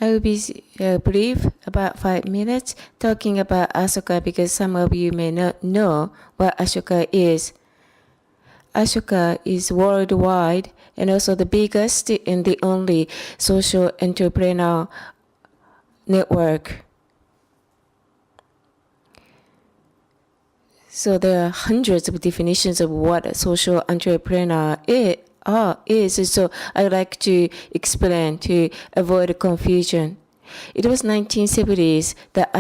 I will be brief, about 5 minutes, talking about Ashoka because some of you may not know what Ashoka is. Ashoka is worldwide and also the biggest and the only social entrepreneur network. So there are hundreds of definitions of what a social entrepreneur is. So I would like to explain to avoid confusion. It was 1970s that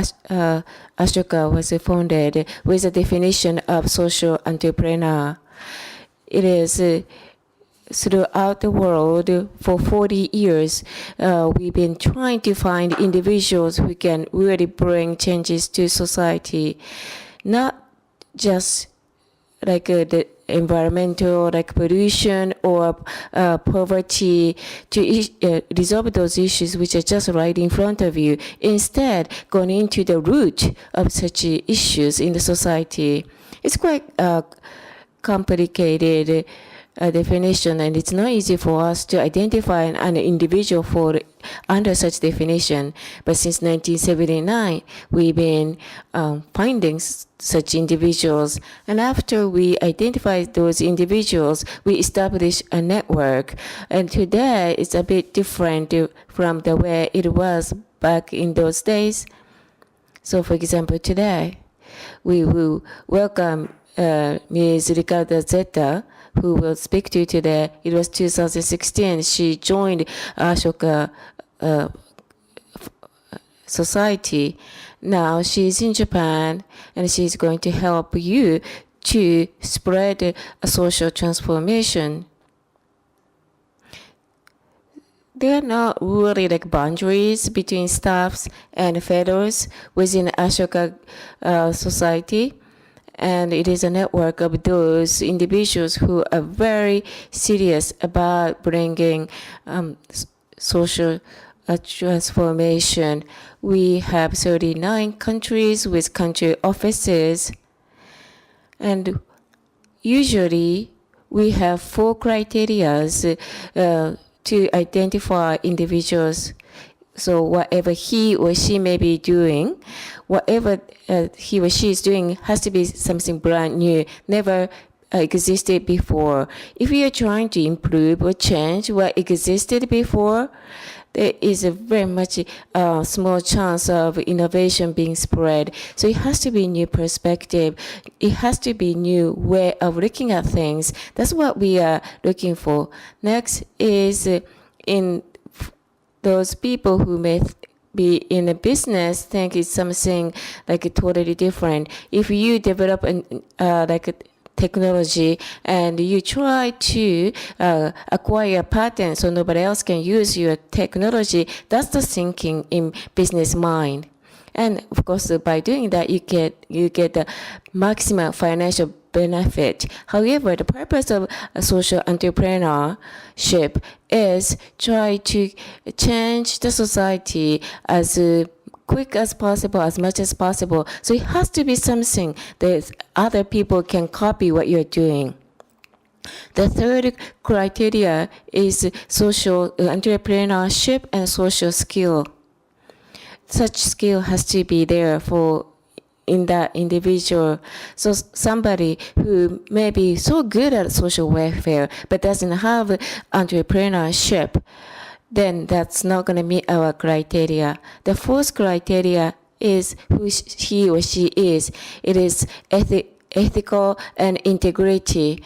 Ashoka was founded with a definition of social entrepreneur. It is throughout the world for 40 years, we've been trying to find individuals who can really bring changes to society, not just like the environmental, like pollution or poverty, to resolve those issues which are just right in front of you. Instead, going into the root of such issues in the society. It's quite complicated definition, and it's not easy for us to identify an individual under such definition. But since 1979, we've been finding such individuals, and after we identify those individuals, we establish a network. And today it's a bit different from the way it was back in those days. So, for example, today we will welcome Ms. Riccarda E, who will speak to you today. It was 2016. She joined Ashoka Society. Now she's in Japan, and she's going to help you to spread a social transformation. There are not really like boundaries between staffs and fellows within Ashoka Society. And it is a network of those individuals who are very serious about bringing social transformation. We have 39 countries with country offices. And usually we have 4 criteria to identify individuals. So whatever he or she may be doing, whatever he or she is doing has to be something brand new, never existed before. If you are trying to improve or change what existed before, there is a very much small chance of innovation being spread. So it has to be new perspective. It has to be new way of looking at things. That's what we are looking for. Next is in those people who may be in a business think it's something like totally different. If you develop like a technology and you try to acquire patents so nobody else can use your technology, that's the thinking in business mind. And of course, by doing that, you get the maximum financial benefit. However, the purpose of a social entrepreneurship is try to change the society as quick as possible, as much as possible. So it has to be something that other people can copy what you're doing. The third criteria is social entrepreneurship and social skill. Such skill has to be there in that individual. So somebody who may be so good at social welfare but doesn't have entrepreneurship, then that's not going to meet our criteria. The fourth criteria is who he or she is. It is ethical and integrity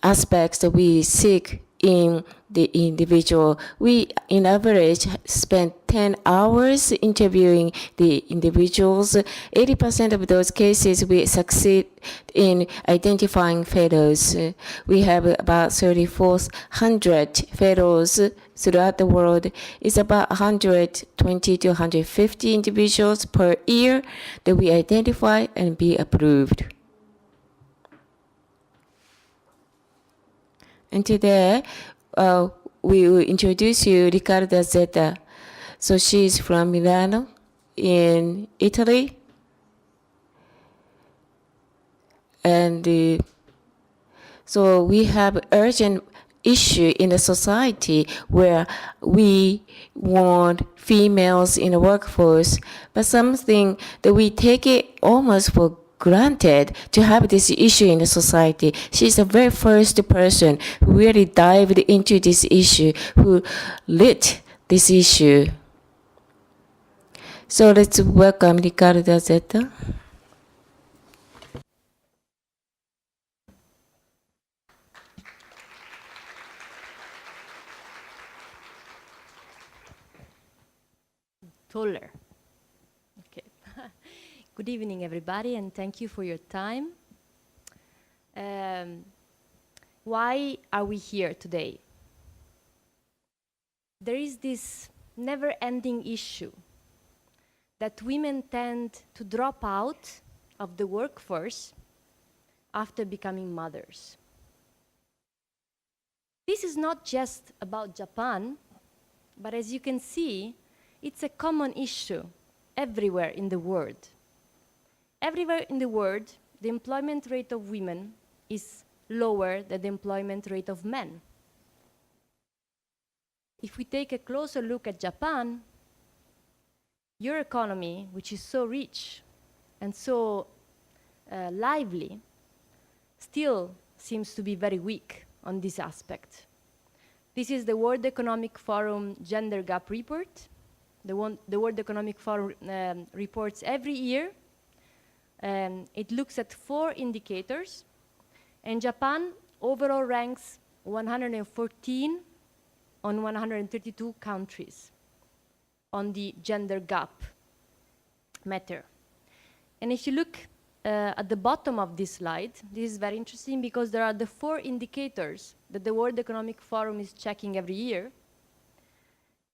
aspects that we seek in the individual. We, in average, spend 10 hours interviewing the individuals. 80% of those cases, we succeed in identifying fellows. We have about 3,400 fellows throughout the world. It's about 120 to 150 individuals per year that we identify and be approved. And today, we will introduce you Riccarda E. So she's from Milano in Italy. And so we have urgent issue in the society where we want females in the workforce, but something that we take it almost for granted to have this issue in the society. She's the very first person who really dived into this issue, who lit this issue. So let's welcome Riccarda ZEZZA. Taller. Okay. Good evening, everybody, and thank you for your time. Why are we here today? There is this never-ending issue that women tend to drop out of the workforce after becoming mothers. This is not just about Japan, but as you can see, it's a common issue everywhere in the world. Everywhere in the world, the employment rate of women is lower than the employment rate of men. If we take a closer look at Japan, your economy, which is so rich and so lively, still seems to be very weak on this aspect. This is the World Economic Forum Gender Gap Report. The World Economic Forum reports every year. It looks at 4 indicators, and Japan overall ranks 114 on 132 countries on the gender gap matter. And if you look at the bottom of this slide, this is very interesting because there are the 4 indicators that the World Economic Forum is checking every year.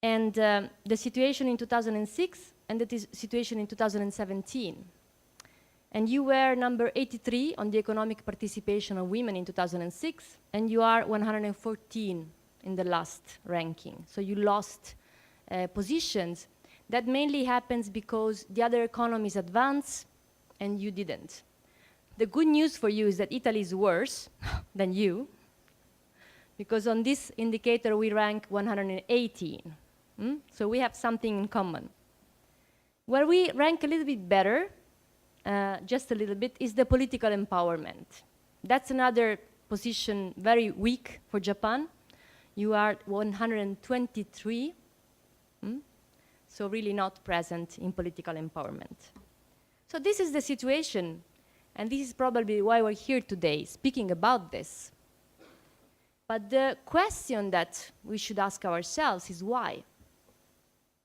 And the situation in 2006 and the situation in 2017. And you were number 83 on the economic participation of women in 2006, and you are 114 in the last ranking. So you lost positions. That mainly happens because the other economies advance and you didn't. The good news for you is that Italy is worse than you, because on this indicator we rank 118. So we have something in common. Where we rank a little bit better, just a little bit, is the political empowerment. That's another position very weak for Japan. You are 123, so really not present in political empowerment. So this is the situation, and this is probably why we're here today, speaking about this. But the question that we should ask ourselves is why?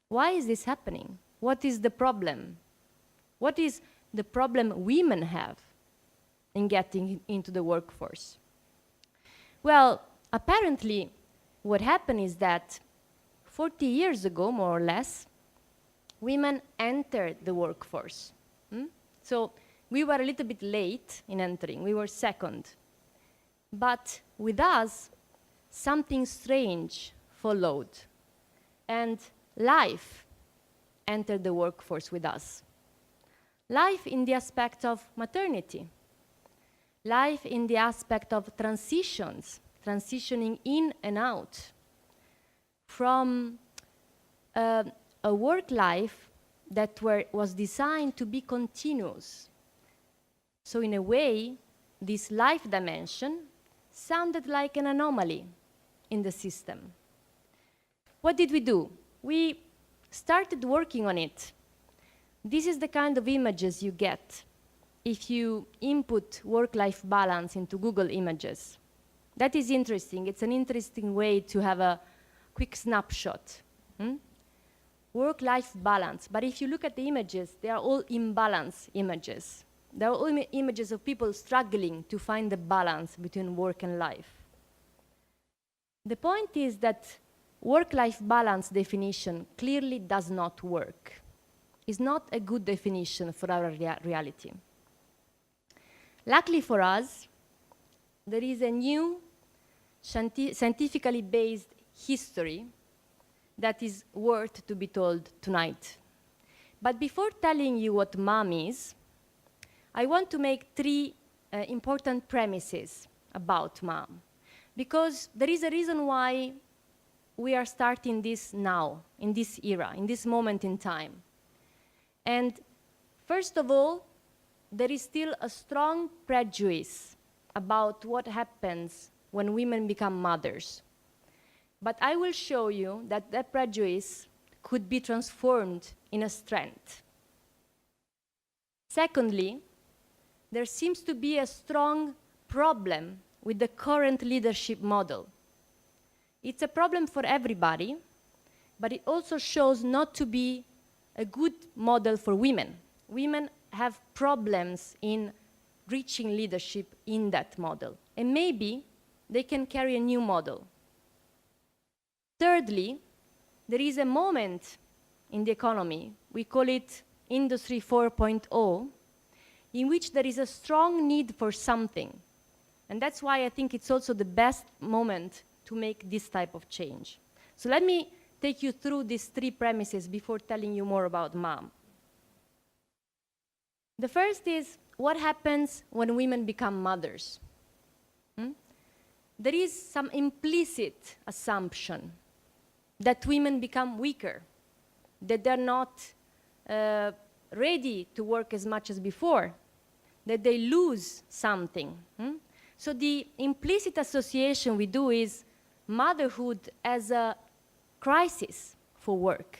Why is this happening? What is the problem? What is the problem women have in getting into the workforce? Well, apparently, what happened is that 40 years ago, more or less, women entered the workforce. So we were a little bit late in entering. We were second. But with us, something strange followed. And life entered the workforce with us. Life in the aspect of maternity. Life in the aspect of transitions, transitioning in and out from a work life that was designed to be continuous. So in a way, this life dimension sounded like an anomaly in the system. What did we do? We started working on it. This is the kind of images you get if you input work-life balance into Google Images. That is interesting. It's an interesting way to have a quick snapshot. Work-life balance. But if you look at the images, they are all imbalance images. They are all images of people struggling to find the balance between work and life. The point is that work-life balance definition clearly does not work. It's not a good definition for our reality. Luckily for us, there is a new scientifically based history that is worth to be told tonight. But before telling you what mom is, I want to make 3 important premises about mom. Because there is a reason why we are starting this now, in this era, in this moment in time. And first of all, there is still a strong prejudice about what happens when women become mothers. But I will show you that that prejudice could be transformed in a strength. Secondly, there seems to be a strong problem with the current leadership model. It's a problem for everybody, but it also shows not to be a good model for women. Women have problems in reaching leadership in that model, and maybe they can carry a new model. Thirdly, there is a moment in the economy, we call it Industry 4.0, in which there is a strong need for something. And that's why I think it's also the best moment to make this type of change. So let me take you through these three premises before telling you more about mom. The first is, what happens when women become mothers? There is some implicit assumption that women become weaker, that they're not ready to work as much as before, that they lose something. So the implicit association we do is motherhood as a crisis for work,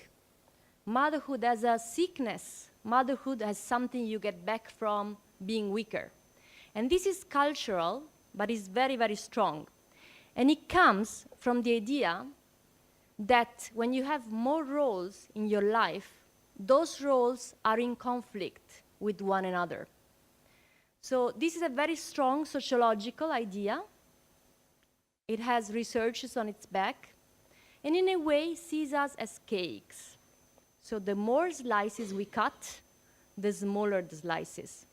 motherhood as a sickness, motherhood as something you get back from being weaker. And this is cultural, but it's very, very strong. And it comes from the idea that when you have more roles in your life, those roles are in conflict with one another. So this is a very strong sociological idea. It has researchers on its back, and in a way sees us as cakes. So the more slices we cut, the smaller the slices.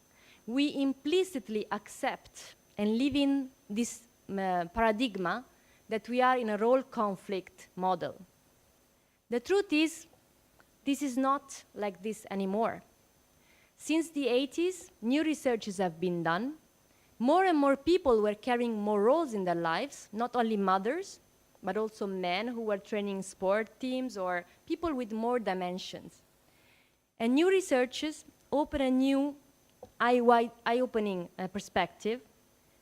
We implicitly accept and live in this paradigm that we are in a role conflict model. The truth is, this is not like this anymore. Since the 80s, new researches have been done. More and more people were carrying more roles in their lives, not only mothers, but also men who were training sport teams or people with more dimensions. And new researches open a new eye-opening perspective,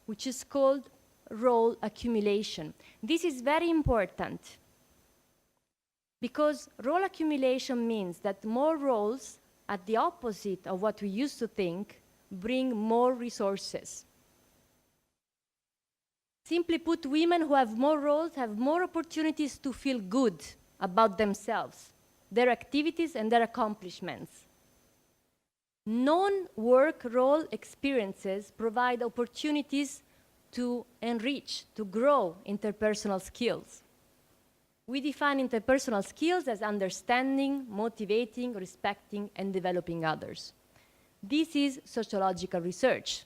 which is called role accumulation. This is very important because role accumulation means that more roles, at the opposite of what we used to think, bring more resources. Simply put, women who have more roles have more opportunities to feel good about themselves, their activities and their accomplishments. Non-work role experiences provide opportunities to enrich, to grow interpersonal skills. We define interpersonal skills as understanding, motivating, respecting, and developing others. This is sociological research.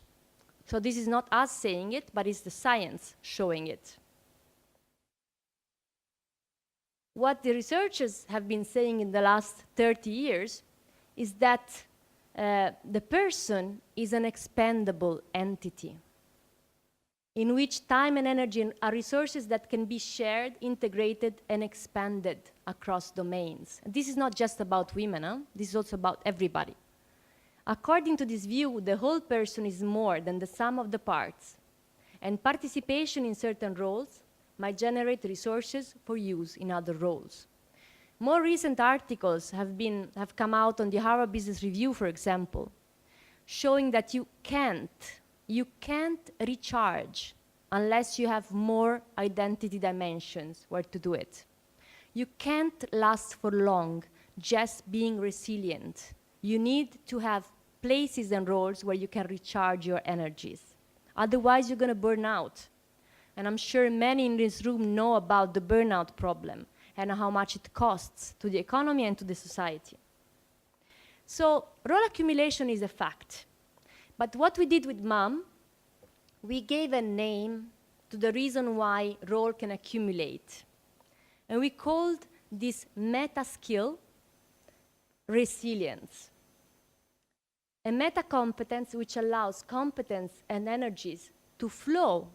So this is not us saying it, but it's the science showing it. What the researchers have been saying in the last 30 years is that the person is an expendable entity in which time and energy are resources that can be shared, integrated, and expanded across domains. And this is not just about women, this is also about everybody. According to this view, the whole person is more than the sum of the parts, and participation in certain roles might generate resources for use in other roles. More recent articles have come out on the Harvard Business Review, for example, showing that you can't recharge unless you have more identity dimensions where to do it. You can't last for long just being resilient. You need to have places and roles where you can recharge your energies. Otherwise, you're going to burn out. And I'm sure many in this room know about the burnout problem and how much it costs to the economy and to the society. So role accumulation is a fact. But what we did with mom, we gave a name to the reason why role can accumulate. And we called this meta skill resilience. A meta competence which allows competence and energies to flow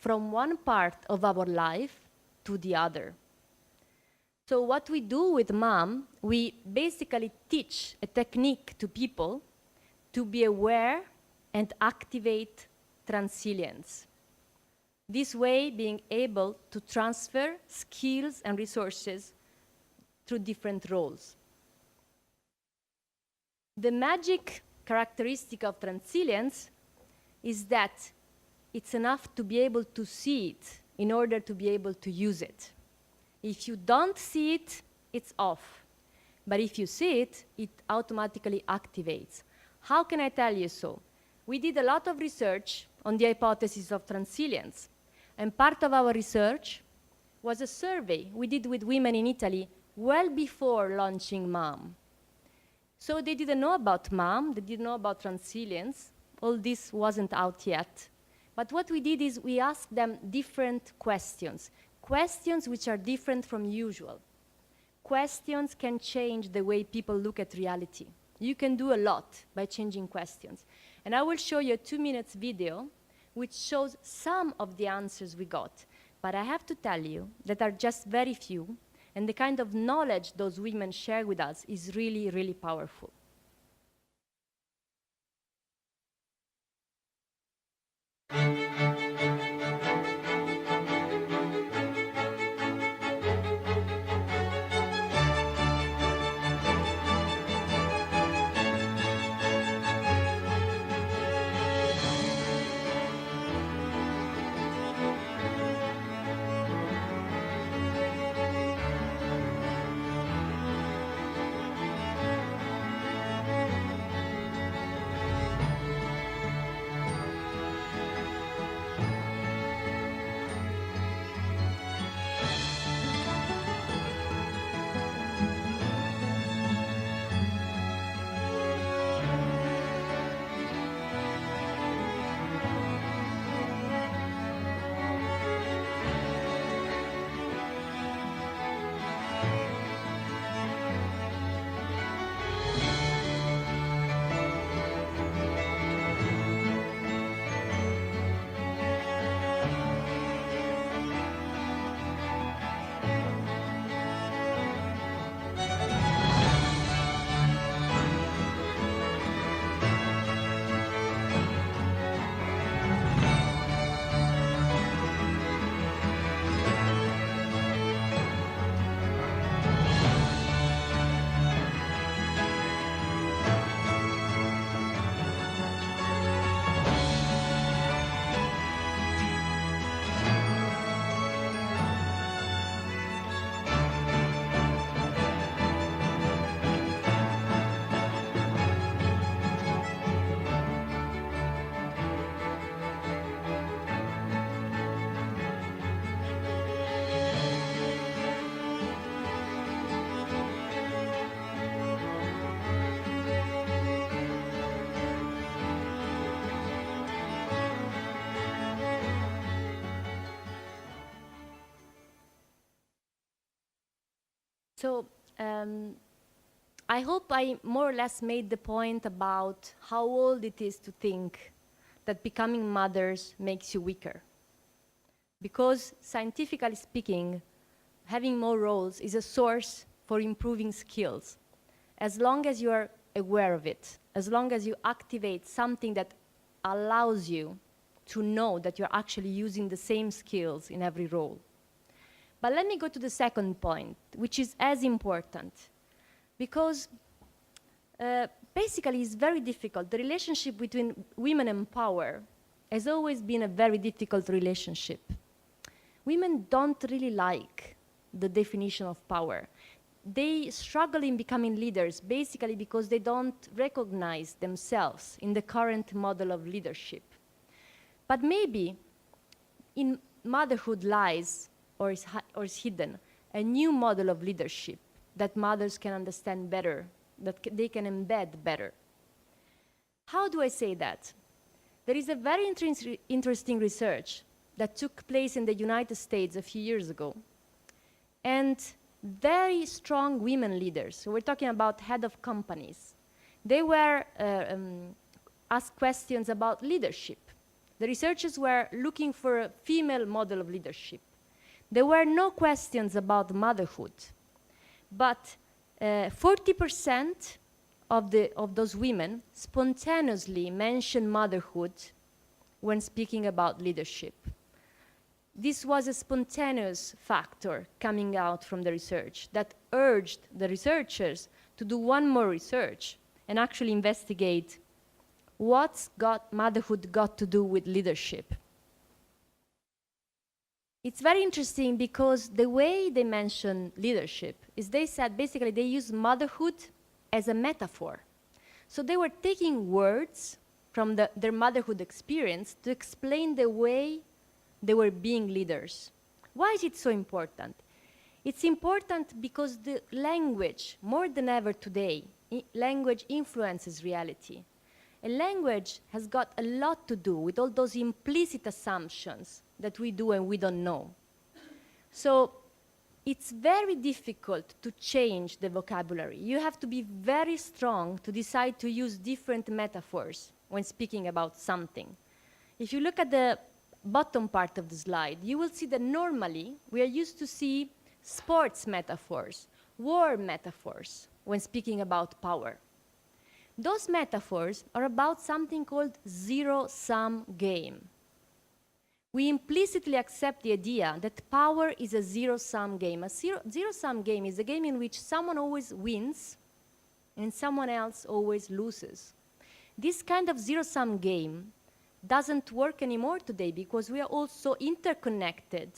from one part of our life to the other. So what we do with mom, we basically teach a technique to people to be aware and activate transilience. This way, being able to transfer skills and resources through different roles. The magic characteristic of transilience is that it's enough to be able to see it in order to be able to use it. If you don't see it, it's off. But if you see it, it automatically activates. How can I tell you so? We did a lot of research on the hypothesis of transilience. And part of our research was a survey we did with women in Italy well before launching MOM. So they didn't know about MOM, they didn't know about transilience. All this wasn't out yet. But what we did is we asked them different questions, questions which are different from usual. Questions can change the way people look at reality. You can do a lot by changing questions. And I will show you a 2-minute video which shows some of the answers we got. But I have to tell you that are just very few, and the kind of knowledge those women share with us is really, really powerful. So I hope I more or less made the point about how old it is to think that becoming mothers makes you weaker. Because scientifically speaking, having more roles is a source for improving skills. As long as you are aware of it, as long as you activate something that allows you to know that you're actually using the same skills in every role. But let me go to the second point, which is as important, because basically it's very difficult. The relationship between women and power has always been a very difficult relationship. Women don't really like the definition of power. They struggle in becoming leaders basically because they don't recognize themselves in the current model of leadership. But maybe in motherhood lies, or is hidden, a new model of leadership that mothers can understand better, that they can embed better. How do I say that? There is a very interesting research that took place in the United States a few years ago. And very strong women leaders, so we're talking about head of companies, they were asked questions about leadership. The researchers were looking for a female model of leadership. There were no questions about motherhood, but 40% of those women spontaneously mentioned motherhood when speaking about leadership. This was a spontaneous factor coming out from the research that urged the researchers to do one more research and actually investigate what's motherhood got to do with leadership. It's very interesting because the way they mention leadership is they said basically they use motherhood as a metaphor. So they were taking words from their motherhood experience to explain the way they were being leaders. Why is it so important? It's important because the language, more than ever today, language influences reality. And language has got a lot to do with all those implicit assumptions that we do and we don't know. So it's very difficult to change the vocabulary. You have to be very strong to decide to use different metaphors when speaking about something. If you look at the bottom part of the slide, you will see that normally we are used to see sports metaphors, war metaphors when speaking about power. Those metaphors are about something called zero-sum game. We implicitly accept the idea that power is a zero-sum game. A zero-sum game is a game in which someone always wins and someone else always loses. This kind of zero-sum game doesn't work anymore today because we are all so interconnected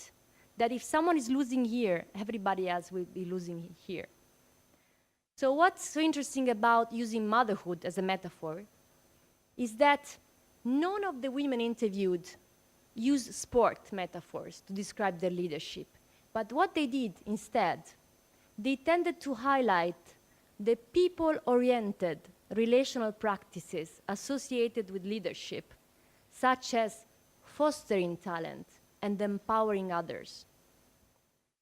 that if someone is losing here, everybody else will be losing here. So what's so interesting about using motherhood as a metaphor is that none of the women interviewed used sport metaphors to describe their leadership. But what they did instead, they tended to highlight the people-oriented relational practices associated with leadership, such as fostering talent and empowering others.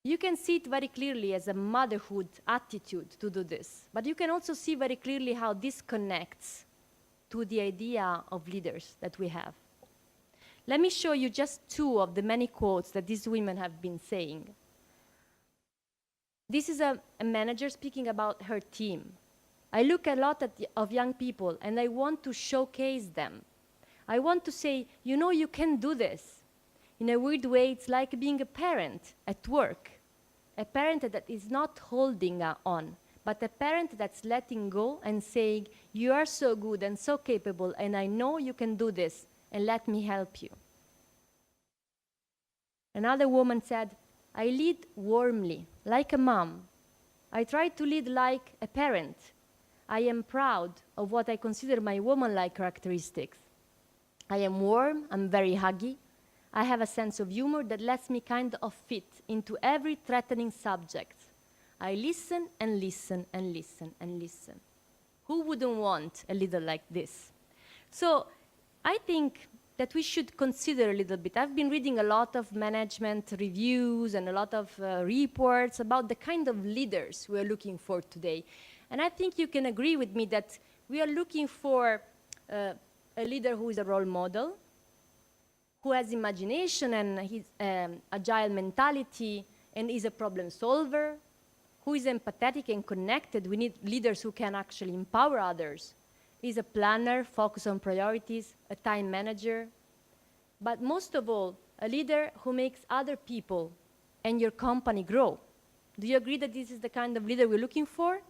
You can see it very clearly as a motherhood attitude to do this, but you can also see very clearly how this connects to the idea of leaders that we have. Let me show you just two of the many quotes that these women have been saying. This is a manager speaking about her team. I look a lot of young people and I want to showcase them. I want to say, you know, you can do this. In a weird way, it's like being a parent at work. A parent that is not holding on, but a parent that's letting go and saying, you are so good and so capable, and I know you can do this, and let me help you. Another woman said, I lead warmly, like a mom. I try to lead like a parent. I am proud of what I consider my woman-like characteristics. I am warm, I'm very huggy. I have a sense of humor that lets me kind of fit into every threatening subject. I listen and listen and listen and listen. Who wouldn't want a leader like this? So I think that we should consider a little bit. I've been reading a lot of management reviews and a lot of reports about the kind of leaders we are looking for today. And I think you can agree with me that we are looking for a leader who is a role model, who has imagination and his agile mentality and is a problem solver, who is empathetic and connected. We need leaders who can actually empower others. He's a planner, focus on priorities, a time manager, but most of all, a leader who makes other people and your company grow. Do you agree that this is the kind of leader we're looking for?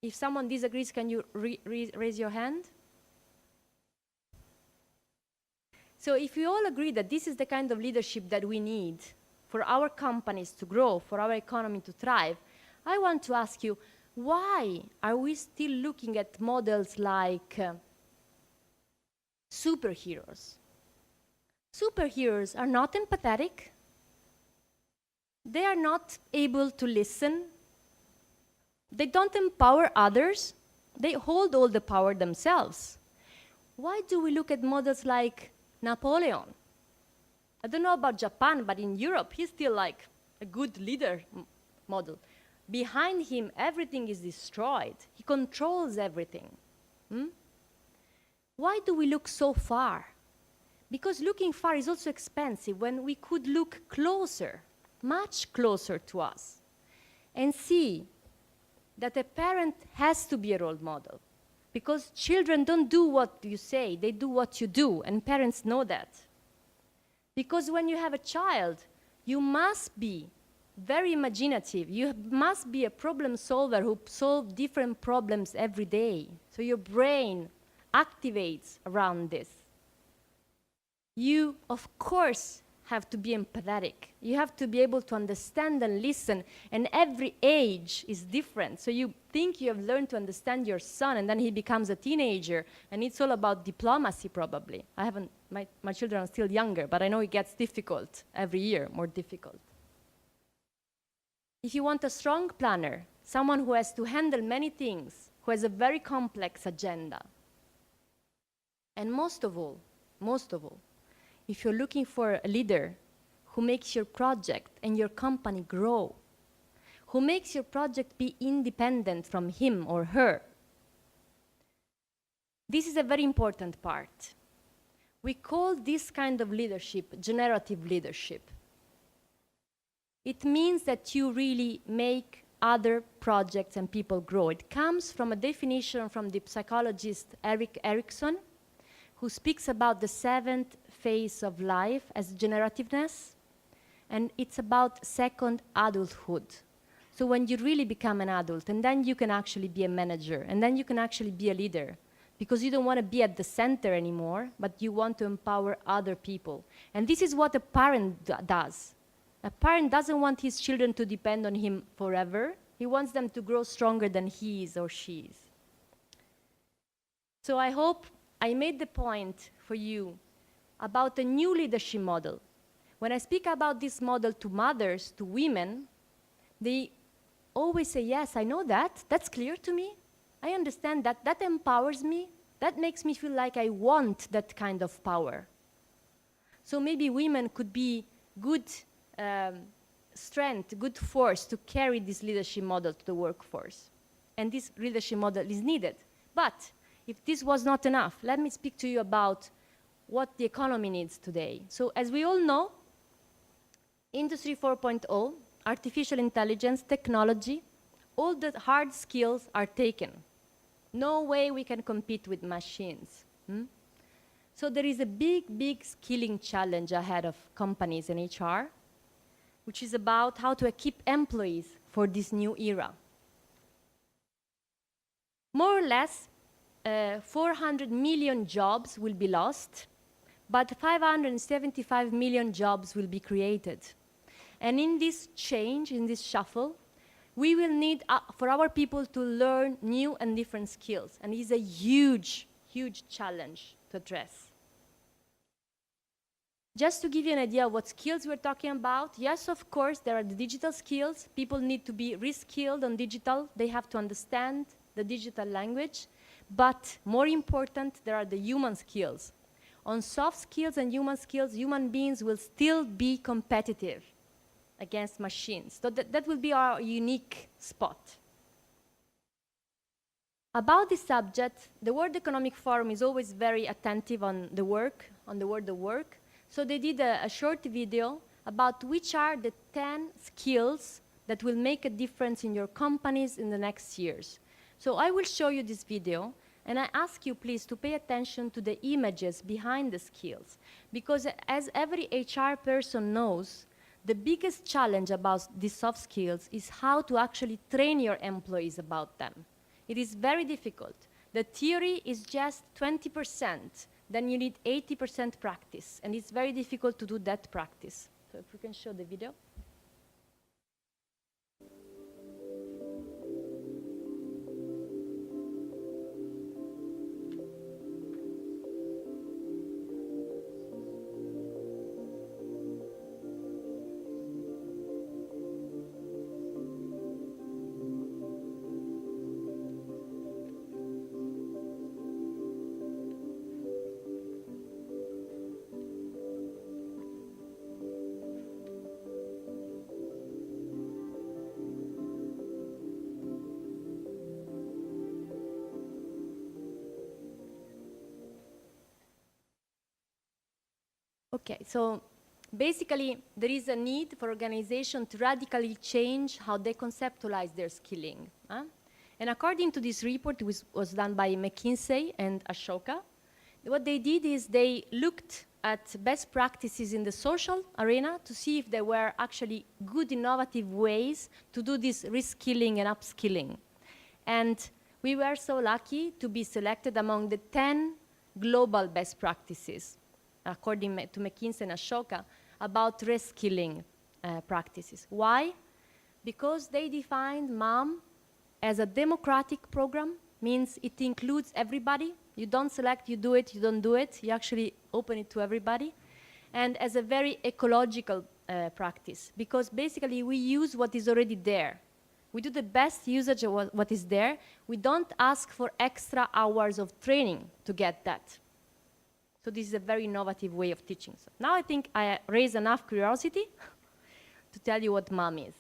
If someone disagrees, can you raise your hand? So if we all agree that this is the kind of leadership that we need for our companies to grow, for our economy to thrive, I want to ask you, why are we still looking at models like superheroes? Superheroes are not empathetic. They are not able to listen. They don't empower others. They hold all the power themselves. Why do we look at models like Napoleon? I don't know about Japan, but in Europe, he's still like a good leader model. Behind him, everything is destroyed. He controls everything. Why do we look so far? Because looking far is also expensive when we could look closer, much closer to us, and see that a parent has to be a role model. Because children don't do what you say, they do what you do, and parents know that. Because when you have a child, you must be very imaginative. You must be a problem solver who solves different problems every day. So your brain activates around this. You, of course, have to be empathetic. You have to be able to understand and listen, and every age is different. So you think you have learned to understand your son, and then he becomes a teenager, and it's all about diplomacy, probably. My children are still younger, but I know it gets difficult every year, more difficult. If you want a strong planner, someone who has to handle many things, who has a very complex agenda, and most of all, if you're looking for a leader who makes your project and your company grow, who makes your project be independent from him or her, this is a very important part. We call this kind of leadership generative leadership. It means that you really make other projects and people grow. It comes from a definition from the psychologist Erik Erikson, who speaks about the 7th phase of life as generativeness, and it's about second adulthood. So when you really become an adult, and then you can actually be a manager, and then you can actually be a leader, because you don't want to be at the center anymore, but you want to empower other people. And this is what a parent does. A parent doesn't want his children to depend on him forever. He wants them to grow stronger than he is or she is. So I hope I made the point for you about a new leadership model. When I speak about this model to mothers, to women, they always say, yes, I know that. That's clear to me. I understand that. That empowers me. That makes me feel like I want that kind of power. So maybe women could be good strength, good force to carry this leadership model to the workforce. And this leadership model is needed. But if this was not enough, let me speak to you about what the economy needs today. So as we all know, Industry 4.0, artificial intelligence, technology, all the hard skills are taken. No way we can compete with machines. So there is a big skilling challenge ahead of companies and HR, which is about how to equip employees for this new era. More or less, 400 million jobs will be lost, but 575 million jobs will be created. And in this change, in this shuffle, we will need for our people to learn new and different skills. And it is a huge challenge to address. Just to give you an idea of what skills we're talking about, yes, of course, there are the digital skills. People need to be reskilled on digital. They have to understand the digital language. But more important, there are the human skills. On soft skills and human skills, human beings will still be competitive against machines. So that will be our unique spot. About this subject, the World Economic Forum is always very attentive on the work, on the word of work. So they did a short video about which are the 10 skills that will make a difference in your companies in the next years. So I will show you this video, and I ask you please to pay attention to the images behind the skills, because as every HR person knows, the biggest challenge about these soft skills is how to actually train your employees about them. It is very difficult. The theory is just 20%, then you need 80% practice, and it's very difficult to do that practice. So if we can show the video. Okay, so basically there is a need for organization to radically change how they conceptualize their skilling. And according to this report, which was done by McKinsey and Ashoka, what they did is they looked at best practices in the social arena to see if there were actually good innovative ways to do this reskilling and upskilling. And we were so lucky to be selected among the 10 global best practices, according to McKinsey and Ashoka, about reskilling practices. Why? Because they defined MOM as a democratic program, means it includes everybody. You don't select, you do it, you don't do it. You actually open it to everybody. And as a very ecological practice, because basically we use what is already there. We do the best usage of what is there. We don't ask for extra hours of training to get that. So this is a very innovative way of teaching. So now I think I raised enough curiosity to tell you what MOM is.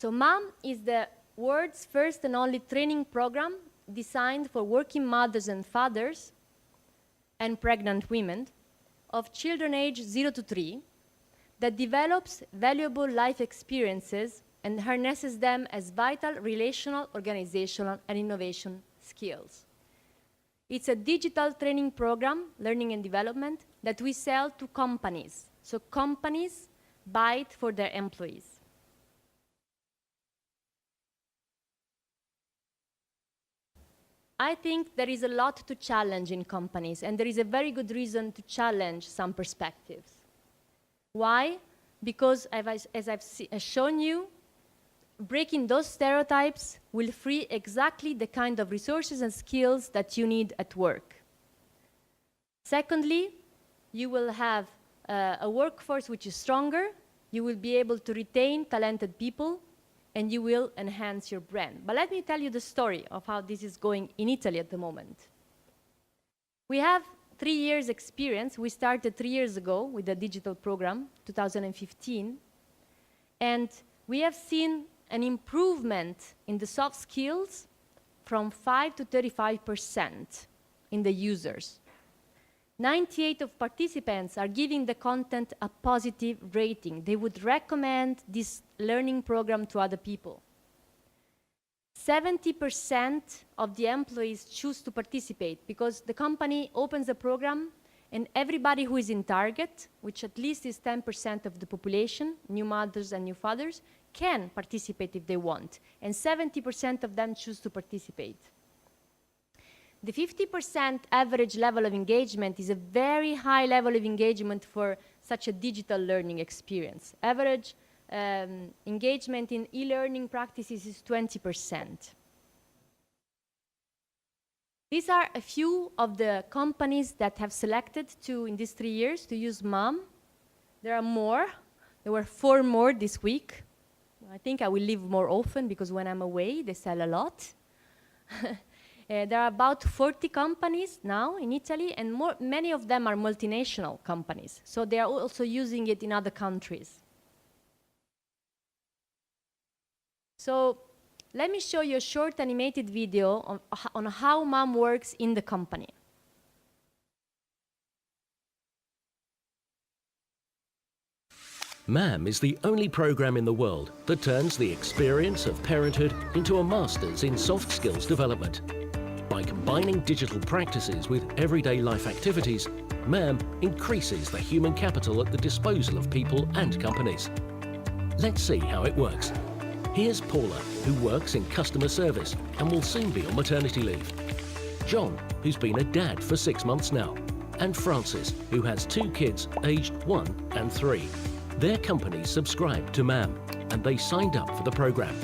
So MOM is the world's first and only training program designed for working mothers and fathers and pregnant women of children aged 0 to 3 that develops valuable life experiences and harnesses them as vital relational, organizational, and innovation skills. It's a digital training program, learning and development, that we sell to companies. So companies buy it for their employees. I think there is a lot to challenge in companies, and there is a very good reason to challenge some perspectives. Why? Because as I've shown you, breaking those stereotypes will free exactly the kind of resources and skills that you need at work. Secondly, you will have a workforce which is stronger, you will be able to retain talented people, and you will enhance your brand. But let me tell you the story of how this is going in Italy at the moment. We have 3 years experience. We started 3 years ago with the digital program, 2015, and we have seen an improvement in the soft skills from 5 to 35% in the users. 98% of participants are giving the content a positive rating. They would recommend this learning program to other people. 70% of the employees choose to participate because the company opens a program and everybody who is in target, which at least is 10% of the population, new mothers and new fathers, can participate if they want. And 70% of them choose to participate. The 50% average level of engagement is a very high level of engagement for such a digital learning experience. Average engagement in e-learning practices is 20%. These are a few of the companies that have selected to, in these 3 years, to use MOM. There are more. There were 4 more this week. I think I will leave more often because when I'm away, they sell a lot. There are about 40 companies now in Italy, and many of them are multinational companies. So they are also using it in other countries. So let me show you a short animated video on how MOM works in the company. MAM is the only program in the world that turns the experience of parenthood into a master's in soft skills development. By combining digital practices with everyday life activities, MAM increases the human capital at the disposal of people and companies. Let's see how it works. Here's Paula, who works in customer service and will soon be on maternity leave. John, who's been a dad for 6 months now. And Francis, who has 2 kids aged 1 and 3. Their companies subscribed to MAM and they signed up for the program.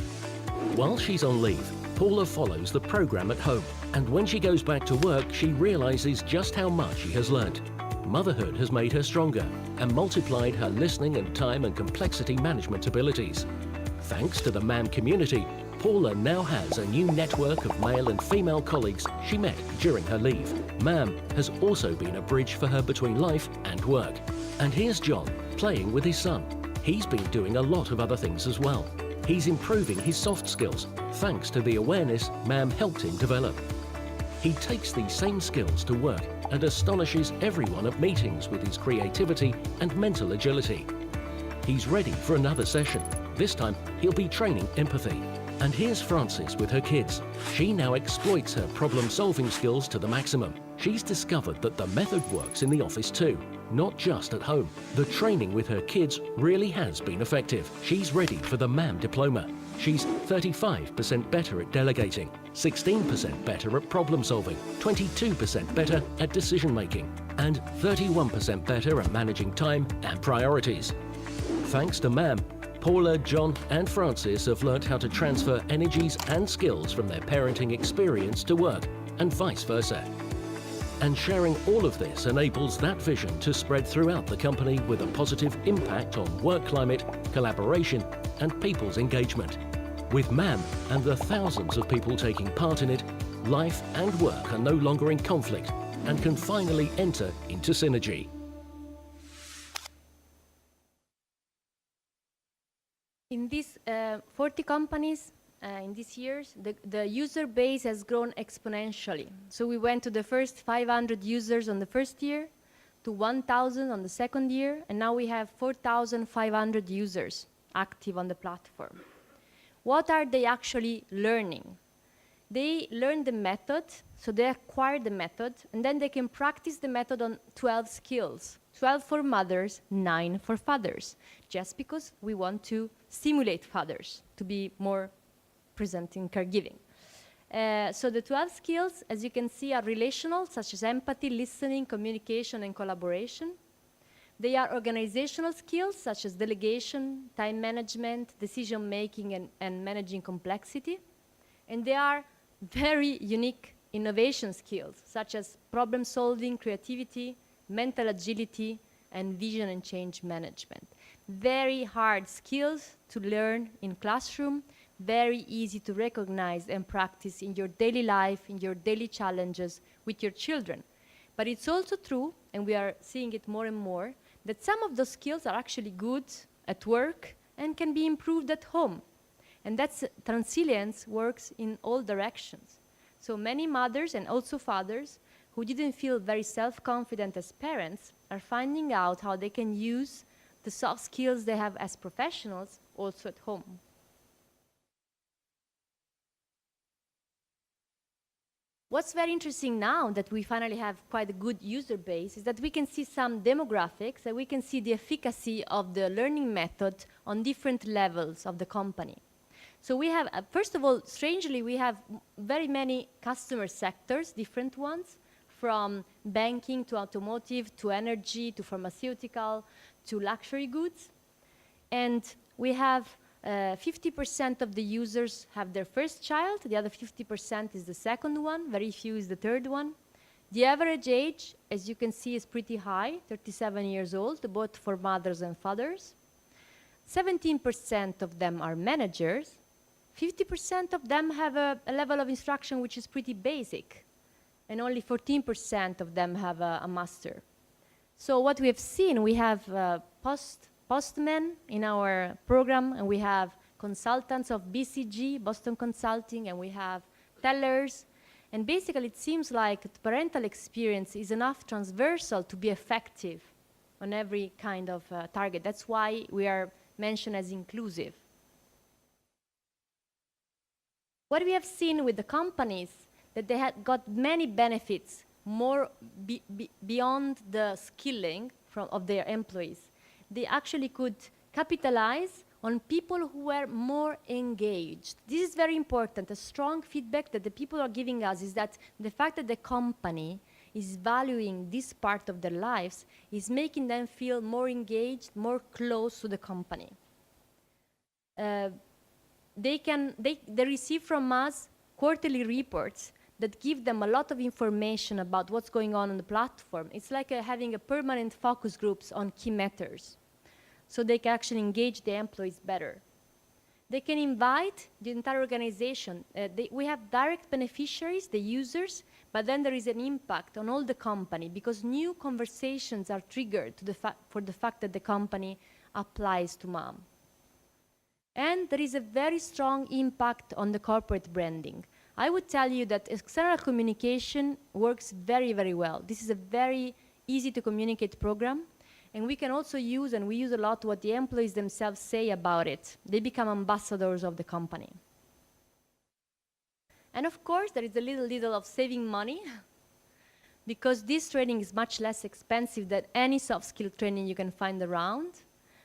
While she's on leave, Paula follows the program at home, and when she goes back to work, she realizes just how much she has learned. Motherhood has made her stronger and multiplied her listening and time and complexity management abilities. Thanks to the MAM community, Paula now has a new network of male and female colleagues she met during her leave. MAM has also been a bridge for her between life and work. And here's John, playing with his son. He's been doing a lot of other things as well. He's improving his soft skills, thanks to the awareness MAM helped him develop. He takes these same skills to work and astonishes everyone at meetings with his creativity and mental agility. He's ready for another session. This time, he'll be training empathy. And here's Frances with her kids. She now exploits her problem-solving skills to the maximum. She's discovered that the method works in the office too, not just at home. The training with her kids really has been effective. She's ready for the MAM diploma. She's 35% better at delegating, 16% better at problem-solving, 22% better at decision-making, and 31% better at managing time and priorities. Thanks to MAM, Paula, John and Frances have learnt how to transfer energies and skills from their parenting experience to work, and vice versa. And sharing all of this enables that vision to spread throughout the company with a positive impact on work climate, collaboration and people's engagement. With MAM and the thousands of people taking part in it, life and work are no longer in conflict and can finally enter into synergy. In these 40 companies, in these years, the user base has grown exponentially. So we went to the first 500 users on the first year, to 1,000 on the second year, and now we have 4,500 users active on the platform. What are they actually learning? They learn the method, so they acquire the method, and then they can practice the method on 12 skills. 12 for mothers, 9 for fathers, just because we want to stimulate fathers to be more present in caregiving. So the 12 skills, as you can see, are relational, such as empathy, listening, communication, and collaboration. They are organizational skills, such as delegation, time management, decision-making, and managing complexity. And they are very unique innovation skills, such as problem-solving, creativity, mental agility, and vision and change management. Very hard skills to learn in classroom, very easy to recognize and practice in your daily life, in your daily challenges with your children. But it's also true, and we are seeing it more and more, that some of those skills are actually good at work and can be improved at home. And that's transilience works in all directions. So many mothers and also fathers who didn't feel very self-confident as parents are finding out how they can use the soft skills they have as professionals also at home. What's very interesting now that we finally have quite a good user base is that we can see some demographics and we can see the efficacy of the learning method on different levels of the company. So we have, first of all, strangely, we have very many customer sectors, different ones, from banking to automotive to energy to pharmaceutical to luxury goods. And we have 50% of the users have their first child, the other 50% is the second one, very few is the third one. The average age, as you can see, is pretty high, 37 years old, both for mothers and fathers. 17% of them are managers. 50% of them have a level of instruction which is pretty basic, and only 14% of them have a master. So what we have seen, we have postmen in our program, and we have consultants of BCG, Boston Consulting, and we have tellers. And basically, it seems like the parental experience is enough transversal to be effective on every kind of target. That's why we are mentioned as inclusive. What we have seen with the companies, that they had got many benefits more beyond the skilling of their employees. They actually could capitalize on people who were more engaged. This is very important. A strong feedback that the people are giving us is that the fact that the company is valuing this part of their lives is making them feel more engaged, more close to the company. They receive from us quarterly reports that give them a lot of information about what's going on the platform. It's like having a permanent focus groups on key matters, so they can actually engage the employees better. They can invite the entire organization. We have direct beneficiaries, the users, but then there is an impact on all the company because new conversations are triggered for the fact that the company applies to MAM. And there is a very strong impact on the corporate branding. I would tell you that external communication works very, very well. This is a very easy to communicate program. And we can also use, and we use a lot, what the employees themselves say about it. They become ambassadors of the company. And of course, there is a little of saving money because this training is much less expensive than any soft skill training you can find around.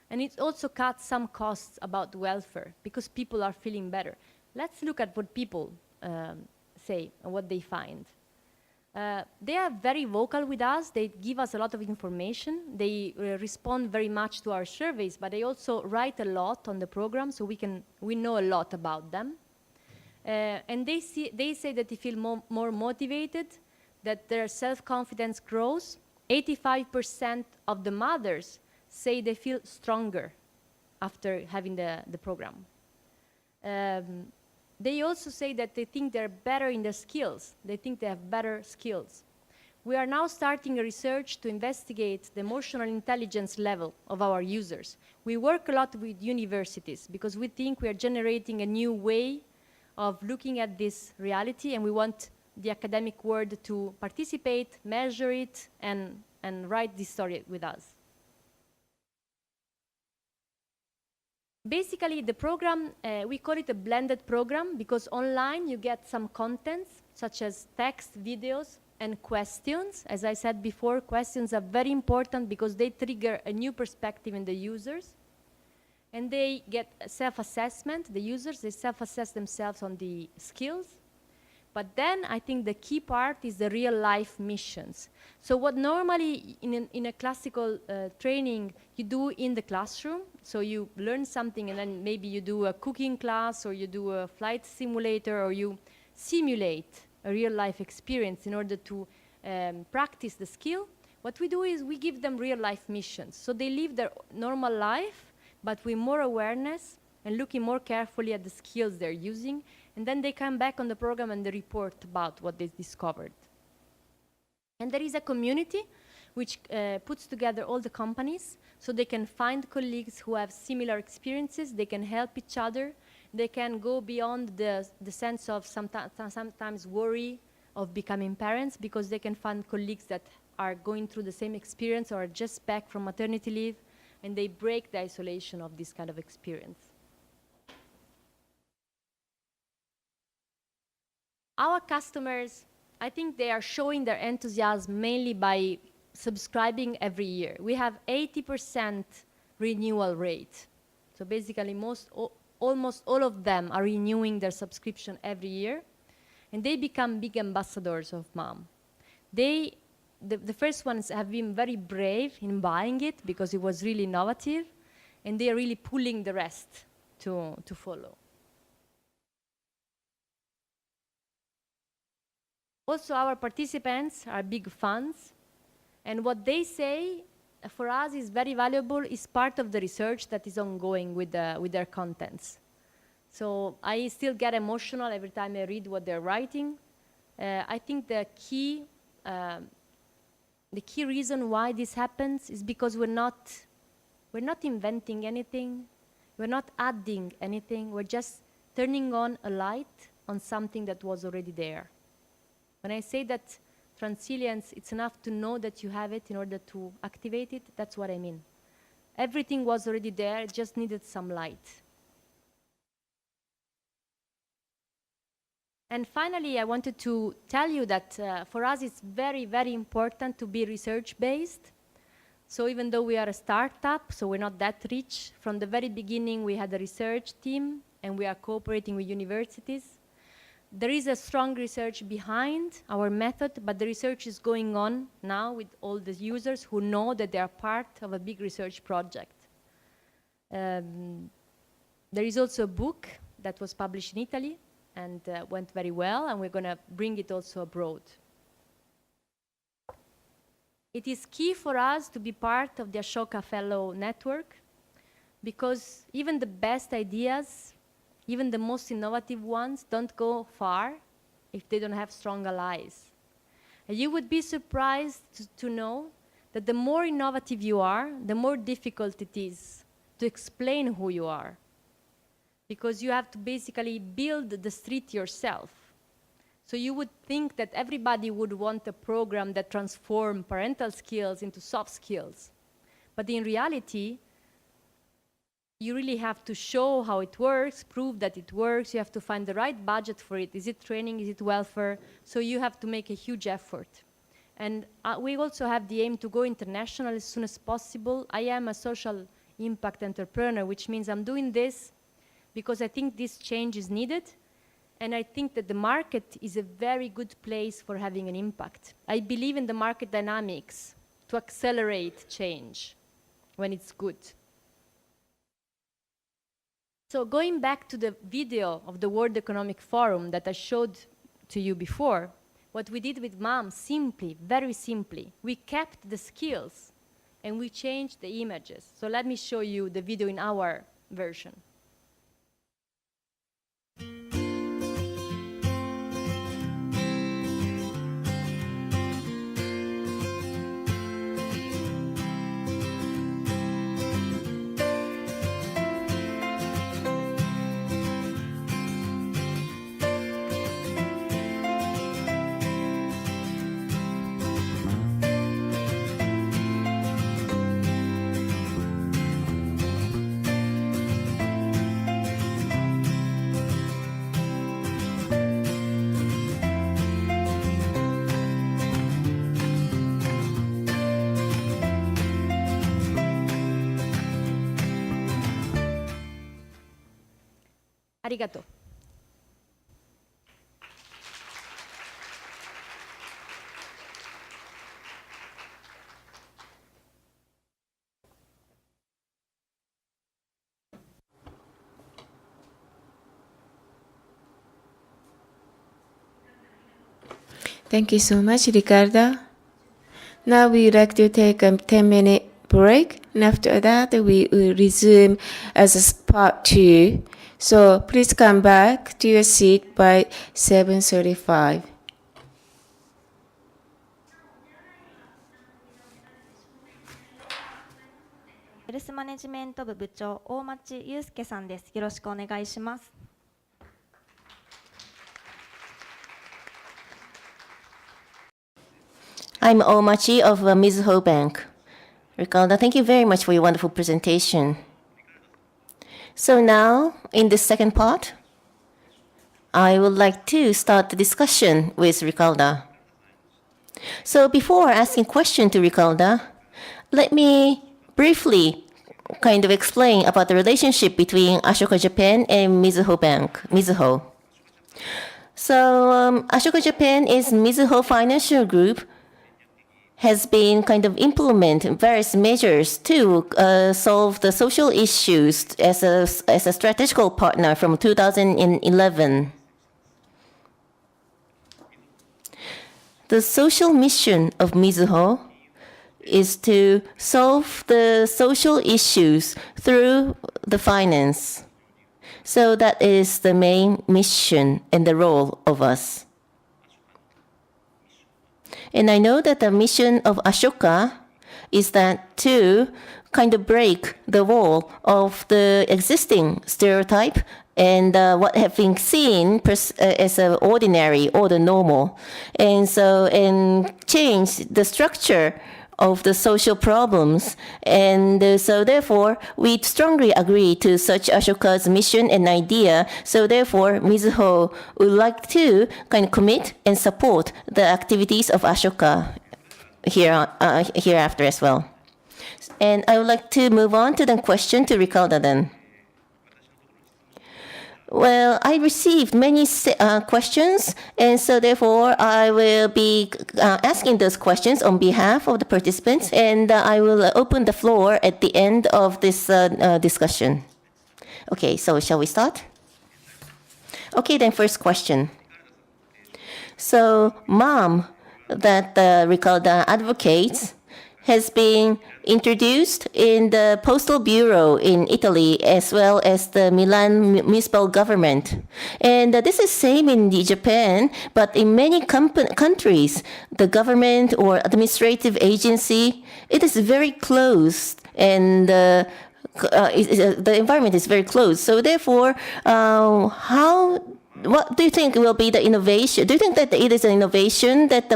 And it also cuts some costs about welfare because people are feeling better. Let's look at what people say and what they find. They are very vocal with us. They give us a lot of information. They respond very much to our surveys, but they also write a lot on the program, so we know a lot about them. And they say that they feel more motivated, that their self-confidence grows. 85% of the mothers say they feel stronger after having the program. They also say that they think they're better in their skills. They think they have better skills. We are now starting a research to investigate the emotional intelligence level of our users. We work a lot with universities because we think we are generating a new way of looking at this reality, and we want the academic world to participate, measure it, and write this story with us. Basically, the program, we call it a blended program because online you get some contents such as text, videos, and questions. As I said before, questions are very important because they trigger a new perspective in the users. And they get self-assessment, the users, they self-assess themselves on the skills. But then I think the key part is the real-life missions. So what normally in a classical training you do in the classroom, so you learn something and then maybe you do a cooking class or you do a flight simulator or you simulate a real-life experience in order to practice the skill. What we do is we give them real-life missions. So they live their normal life, but with more awareness and looking more carefully at the skills they're using. And then they come back on the program and they report about what they discovered. And there is a community which puts together all the companies so they can find colleagues who have similar experiences, they can help each other, they can go beyond the sense of sometimes worry of becoming parents because they can find colleagues that are going through the same experience or are just back from maternity leave, and they break the isolation of this kind of experience. Our customers, I think they are showing their enthusiasm mainly by subscribing every year. We have 80% renewal rate. So basically almost all of them are renewing their subscription every year, and they become big ambassadors of MOM. The first ones have been very brave in buying it because it was really innovative, and they are really pulling the rest to follow. Also, our participants are big fans, and what they say for us is very valuable, is part of the research that is ongoing with their contents. So I still get emotional every time I read what they're writing. I think the key reason why this happens is because we're not inventing anything, we're not adding anything, we're just turning on a light on something that was already there. When I say that transilience, it's enough to know that you have it in order to activate it, that's what I mean. Everything was already there, it just needed some light. And finally, I wanted to tell you that for us it's very, very important to be research-based. So even though we are a startup, so we're not that rich, from the very beginning we had a research team and we are cooperating with universities. There is a strong research behind our method, but the research is going on now with all the users who know that they are part of a big research project. There is also a book that was published in Italy and went very well, and we're going to bring it also abroad. It is key for us to be part of the Ashoka Fellow Network because even the best ideas, even the most innovative ones, don't go far if they don't have strong allies. And you would be surprised to know that the more innovative you are, the more difficult it is to explain who you are. Because you have to basically build the street yourself. So you would think that everybody would want a program that transforms parental skills into soft skills. But in reality, you really have to show how it works, prove that it works. You have to find the right budget for it. Is it training? Is it welfare? So you have to make a huge effort. And we also have the aim to go international as soon as possible. I am a social impact entrepreneur, which means I'm doing this because I think this change is needed. And I think that the market is a very good place for having an impact. I believe in the market dynamics to accelerate change when it's good. So going back to the video of the World Economic Forum that I showed to you before, what we did with mom, simply, very simply, we kept the skills and we changed the images. So let me show you the video in our version. ありがとう。Thank you so much, Riccarda. Now we would like to take a 10-minute break, and after that we will resume as a part 2. So please come back to your seat by 7:35. ウェルスマネジメント部部長大町祐介さんです。よろしくお願いします。I'm Omachi of Mizuho Bank. Riccarda, thank you very much for your wonderful presentation. So now, in this second part, I would like to start the discussion with Riccarda. So before asking question to Riccarda, let me briefly kind of explain about the relationship between Ashoka Japan and Mizuho Bank. Mizuho. So Ashoka Japan is Mizuho Financial Group has been kind of implement various measures to solve the social issues as a strategical partner from 2011. The social mission of Mizuho is to solve the social issues through the finance. So that is the main mission and the role of us. And I know that the mission of Ashoka is that to kind of break the wall of the existing stereotype and what have been seen as an ordinary or the normal. And change the structure of the social problems. And so therefore, we strongly agree to such Ashoka's mission and idea. So therefore, Mizuho would like to kind of commit and support the activities of Ashoka hereafter as well. And I would like to move on to the question to Riccarda then. Well, I received many questions, and so therefore I will be asking those questions on behalf of the participants, and I will open the floor at the end of this discussion. Okay, so shall we start? Okay, then first question. So, mom, that Riccarda advocates has been introduced in the Postal Bureau in Italy as well as the Milan municipal government. And this is same in Japan, but in many countries, the government or administrative agency, it is very closed and the environment is very closed. So therefore, how what do you think will be the innovation? Do you think that it is an innovation that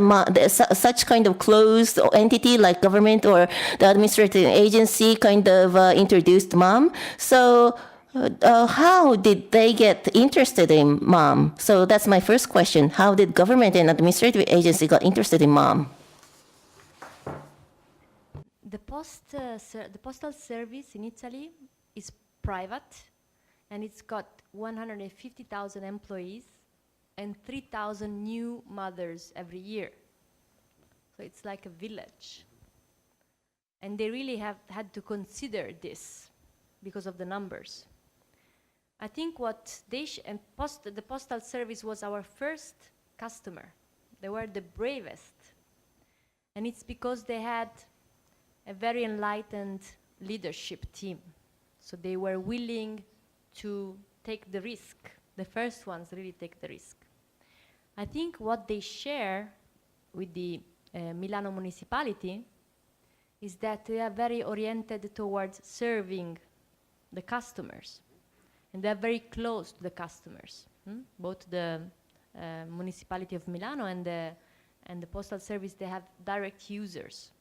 such kind of closed entity like government or the administrative agency kind of introduced mom? So how did they get interested in mom? So that's my first question. How did government and administrative agency got interested in mom? The postal service in Italy is private, and it's got 150,000 employees and 3,000 new mothers every year. So it's like a village. And they really have had to consider this because of the numbers. I think what they the postal service was our first customer. They were the bravest. And it's because they had a very enlightened leadership team. So they were willing to take the risk. The first ones really take the risk. I think what they share with the Milano municipality is that they are very oriented towards serving the customers. And they are very close to the customers. Both the municipality of Milano and the postal service, they have direct users.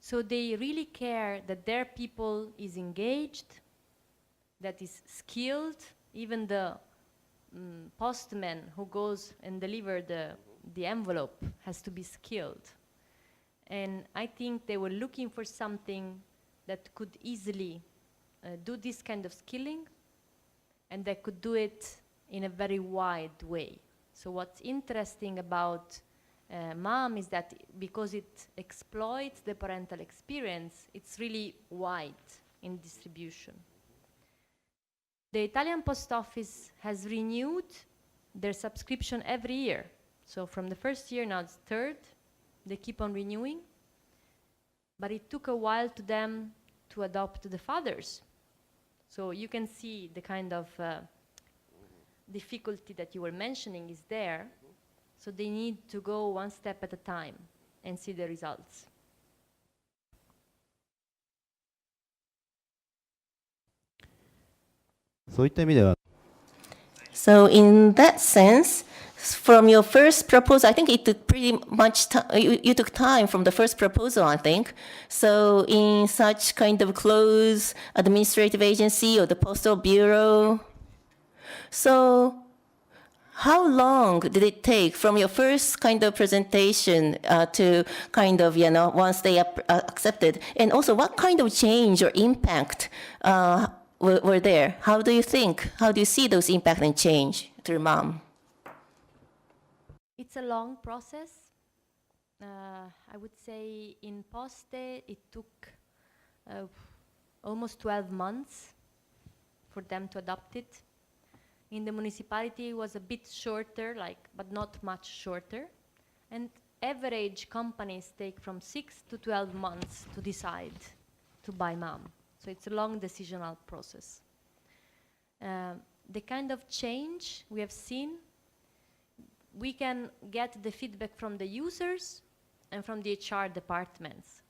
So they really care that their people is engaged, that is skilled. Even the postman who goes and delivers the envelope has to be skilled. And I think they were looking for something that could easily do this kind of skilling, and they could do it in a very wide way. So what's interesting about MOM is that because it exploits the parental experience, it's really wide in distribution. The Italian Post Office has renewed their subscription every year. So from the first year, now it's third, they keep on renewing. But it took a while to them to adopt the fathers. So you can see the kind of difficulty that you were mentioning is there. So they need to go one step at a time and see the results. So in that sense, from your first proposal, I think it took pretty much time, you took time from the first proposal, I think. So in such kind of close administrative agency or the postal bureau, so how long did it take from your first kind of presentation to kind of, once they accepted? And also, what kind of change or impact were there? How do you see those impact and change through MOM? It's a long process. I would say in Poste, it took almost 12 months for them to adopt it. In the municipality, it was a bit shorter, but not much shorter. And average companies take from 6 to 12 months to decide to buy MOM. So it's a long decisional process. The kind of change we have seen, we can get the feedback from the users and from the HR departments.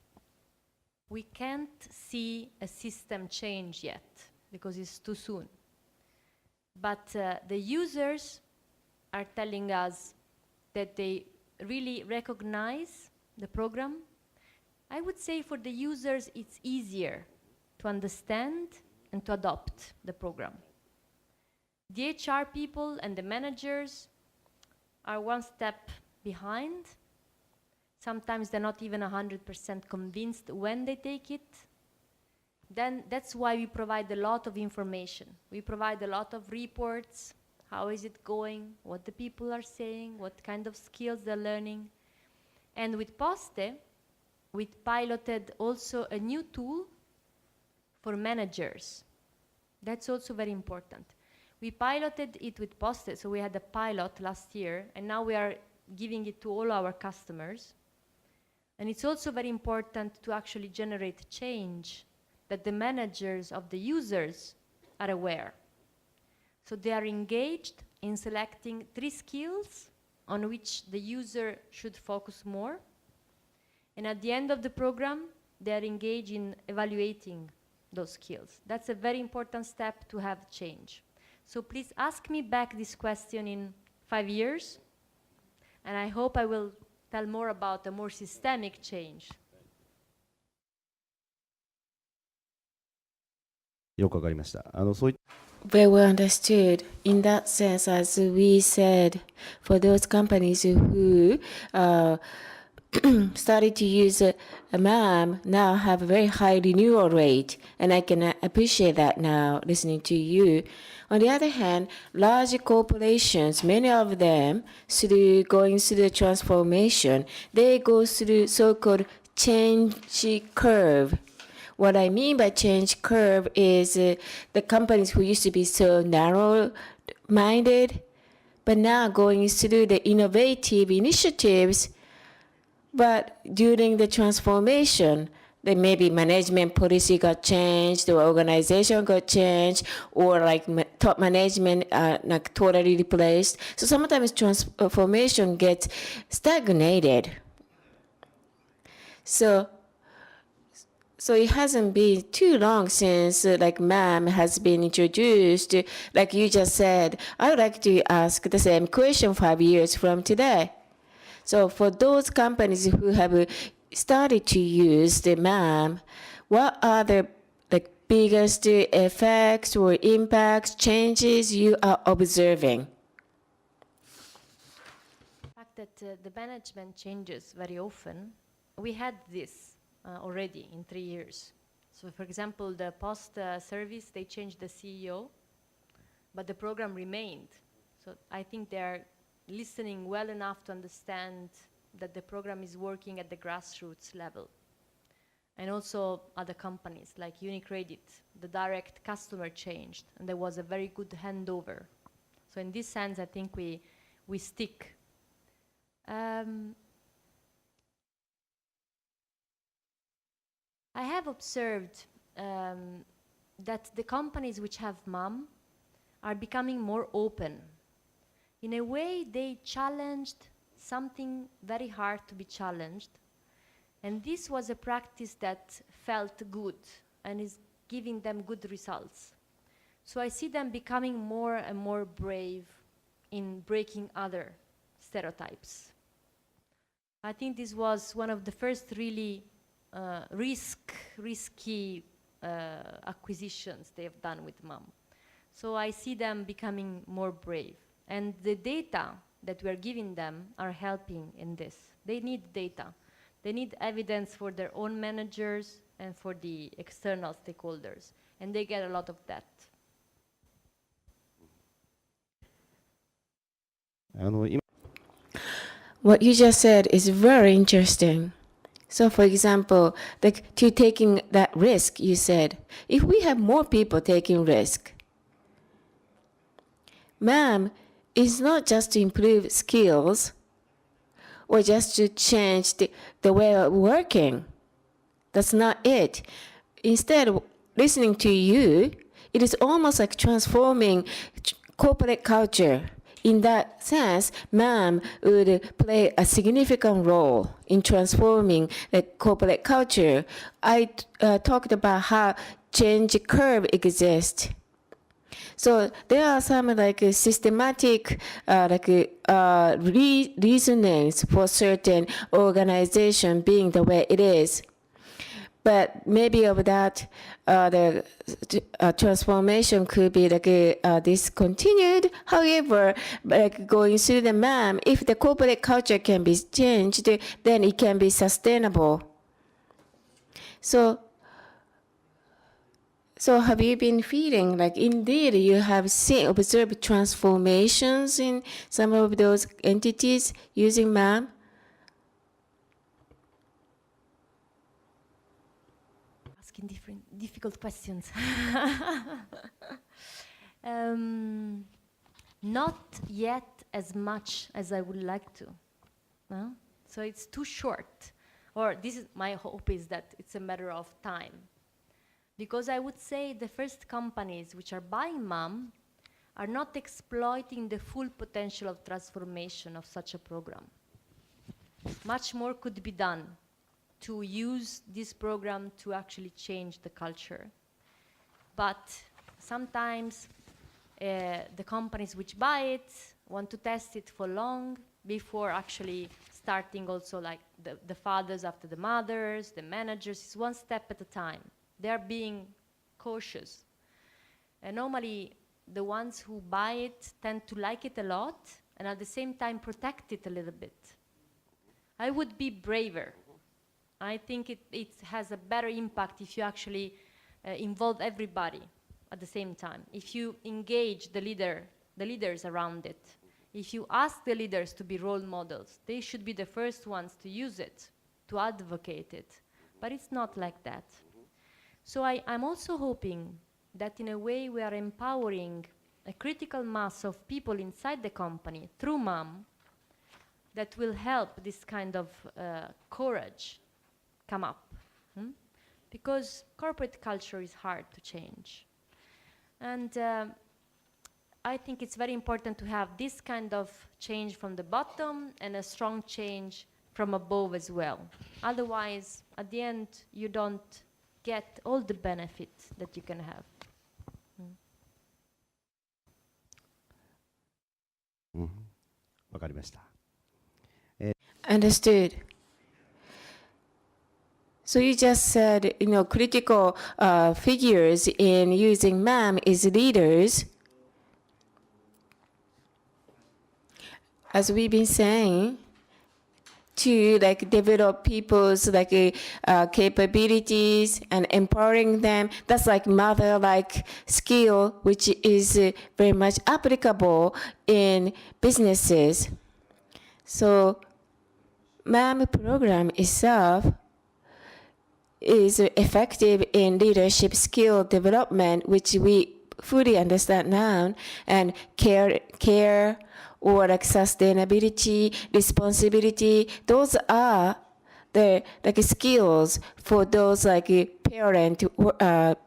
We can't see a system change yet because it's too soon. But the users are telling us that they really recognize the program. I would say for the users, it's easier to understand and to adopt the program. The HR people and the managers are one step behind. Sometimes they're not even 100% convinced when they take it. Then that's why we provide a lot of information. We provide a lot of reports. How is it going? What the people are saying? What kind of skills they're learning? And with Poste, we piloted also a new tool for managers. That's also very important. We piloted it with Poste, so we had a pilot last year, and now we are giving it to all our customers. And it's also very important to actually generate change that the managers of the users are aware. So they are engaged in selecting 3 skills on which the user should focus more. And at the end of the program, they are engaged in evaluating those skills. That's a very important step to have change. So please ask me back this question in 5 years, and I hope I will tell more about a more systemic change. よくわかりました。そういった Very well understood. In that sense, as we said, for those companies who started to use MAM now have a very high renewal rate, and I can appreciate that now listening to you. On the other hand, large corporations, many of them, through going through the transformation, they go through so-called change curve. What I mean by change curve is the companies who used to be so narrow-minded, but now going through the innovative initiatives. But during the transformation, then maybe management policy got changed, the organization got changed, or like top management like totally replaced. So sometimes transformation gets stagnated. So it hasn't been too long since like MAM has been introduced. Like you just said, I would like to ask the same question 5 years from today. So for those companies who have started to use the MAM, what are the biggest effects or impacts, changes you are observing? The fact that the management changes very often, we had this already in 3 years. So for example, the post service, they changed the CEO, but the program remained. So I think they are listening well enough to understand that the program is working at the grassroots level. And also other companies like UniCredit, the direct customer changed, and there was a very good handover. So in this sense, I think we stick. I have observed that the companies which have MAM are becoming more open. In a way, they challenged something very hard to be challenged. And this was a practice that felt good and is giving them good results. So I see them becoming more and more brave in breaking other stereotypes. I think this was one of the first really risky acquisitions they have done with MAM. So I see them becoming more brave. And the data that we are giving them are helping in this. They need data. They need evidence for their own managers and for the external stakeholders. And they get a lot of that. What you just said is very interesting. So for example, to taking that risk, you said, if we have more people taking risk, MAM is not just to improve skills or just to change the way of working. That's not it. Instead, listening to you, it is almost like transforming corporate culture. In that sense, MAM would play a significant role in transforming the corporate culture. I talked about how change curve exists. So there are some systematic reasonings for certain organization being the way it is. But maybe of that, the transformation could be discontinued. However, going through the MAM, if the corporate culture can be changed, then it can be sustainable. So have you been feeling like indeed you have observed transformations in some of those entities using MAM? Difficult questions. Not yet as much as I would like to. No? So it's too short. Or this is my hope is that it's a matter of time. Because I would say the first companies which are buying MAM are not exploiting the full potential of transformation of such a program. Much more could be done to use this program to actually change the culture. But sometimes The companies which buy it want to test it for long before actually starting also like the fathers after the mothers, the managers. It's one step at a time. They're being cautious. And normally the ones who buy it tend to like it a lot and at the same time protect it a little bit. I would be braver. I think it has a better impact if you actually involve everybody at the same time. If you engage the leaders around it, if you ask the leaders to be role models, they should be the first ones to use it, to advocate it. But it's not like that. So I'm also hoping that in a way we are empowering a critical mass of people inside the company through MAM that will help this kind of courage come up. Because corporate culture is hard to change. And I think it's very important to have this kind of change from the bottom and a strong change from above as well. Otherwise, at the end, you don't get all the benefits that you can have. わかりました。 Understood. So you just said, critical figures in using MAM is leaders. As we've been saying, to develop people's capabilities and empowering them, that's mother skill, which is very much applicable in businesses. So MAM program itself is effective in leadership skill development, which we fully understand now, and care or sustainability, responsibility. Those are the skills for those parent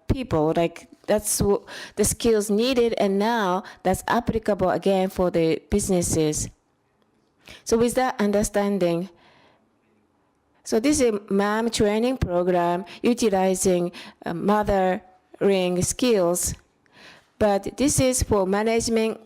people. That's the skills needed, and now that's applicable again for the businesses. So with that understanding, so this is a MAM training program utilizing mothering skills, but this is for management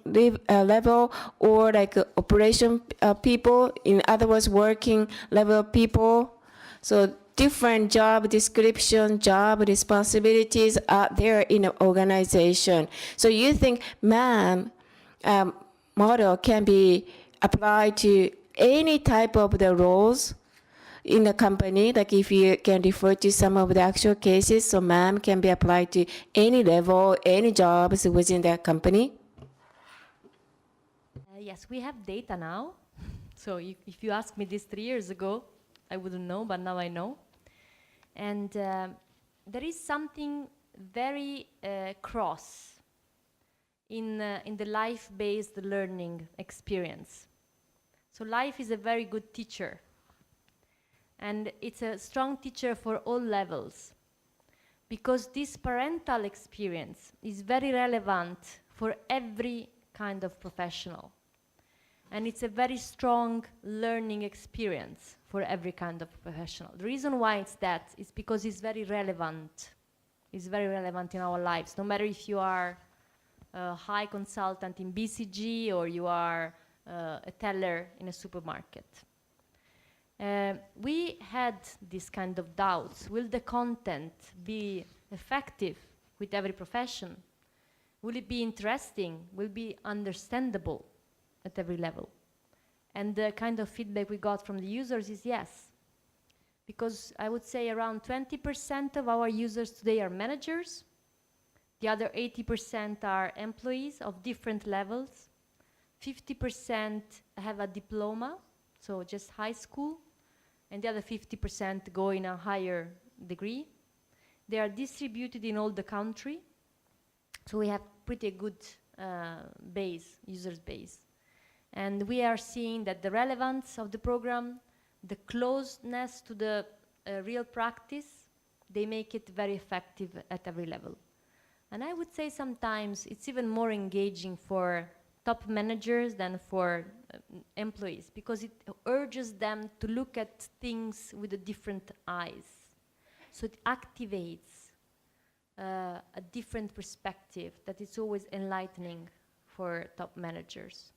level or operation people, in other words, working level people. So different job description, job responsibilities are there in an organization. So you think MAM model can be applied to any type of the roles in a company, if you can refer to some of the actual cases, so MAM can be applied to any level, any jobs within that company? Yes, we have data now. So if you asked me this 3 years ago, I wouldn't know, but now I know. And there is something very cross in the life-based learning experience. So life is a very good teacher. And it's a strong teacher for all levels, because this parental experience is very relevant for every kind of professional. And it's a very strong learning experience for every kind of professional. The reason why it's that is because it's very relevant. It's very relevant in our lives, no matter if you are a high consultant in BCG or you are a teller in a supermarket. We had this kind of doubts. Will the content be effective with every profession? Will it be interesting? Will it be understandable at every level? And the kind of feedback we got from the users is yes. Because I would say around 20% of our users today are managers. The other 80% are employees of different levels. 50% have a diploma, so just high school. And the other 50% go in a higher degree. They are distributed in all the country. So we have pretty good users base. And we are seeing that the relevance of the program, the closeness to the real practice, they make it very effective at every level. And I would say sometimes it's even more engaging for top managers than for employees, because it urges them to look at things with a different eyes. So it activates a different perspective that is always enlightening for top managers.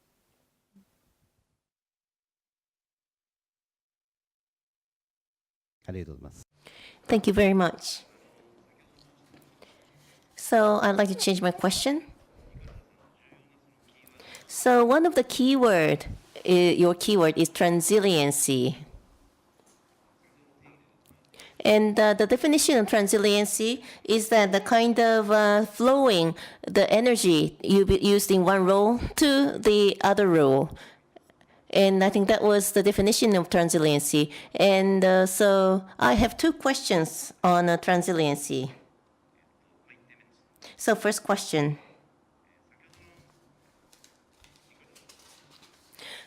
Thank you very much. So I'd like to change my question. So one of the your keyword is transiliency. And the definition of transiliency is that the kind of flowing the energy you used in one role to the other role. And I think that was the definition of transiliency. And so I have two questions on transiliency. So first question.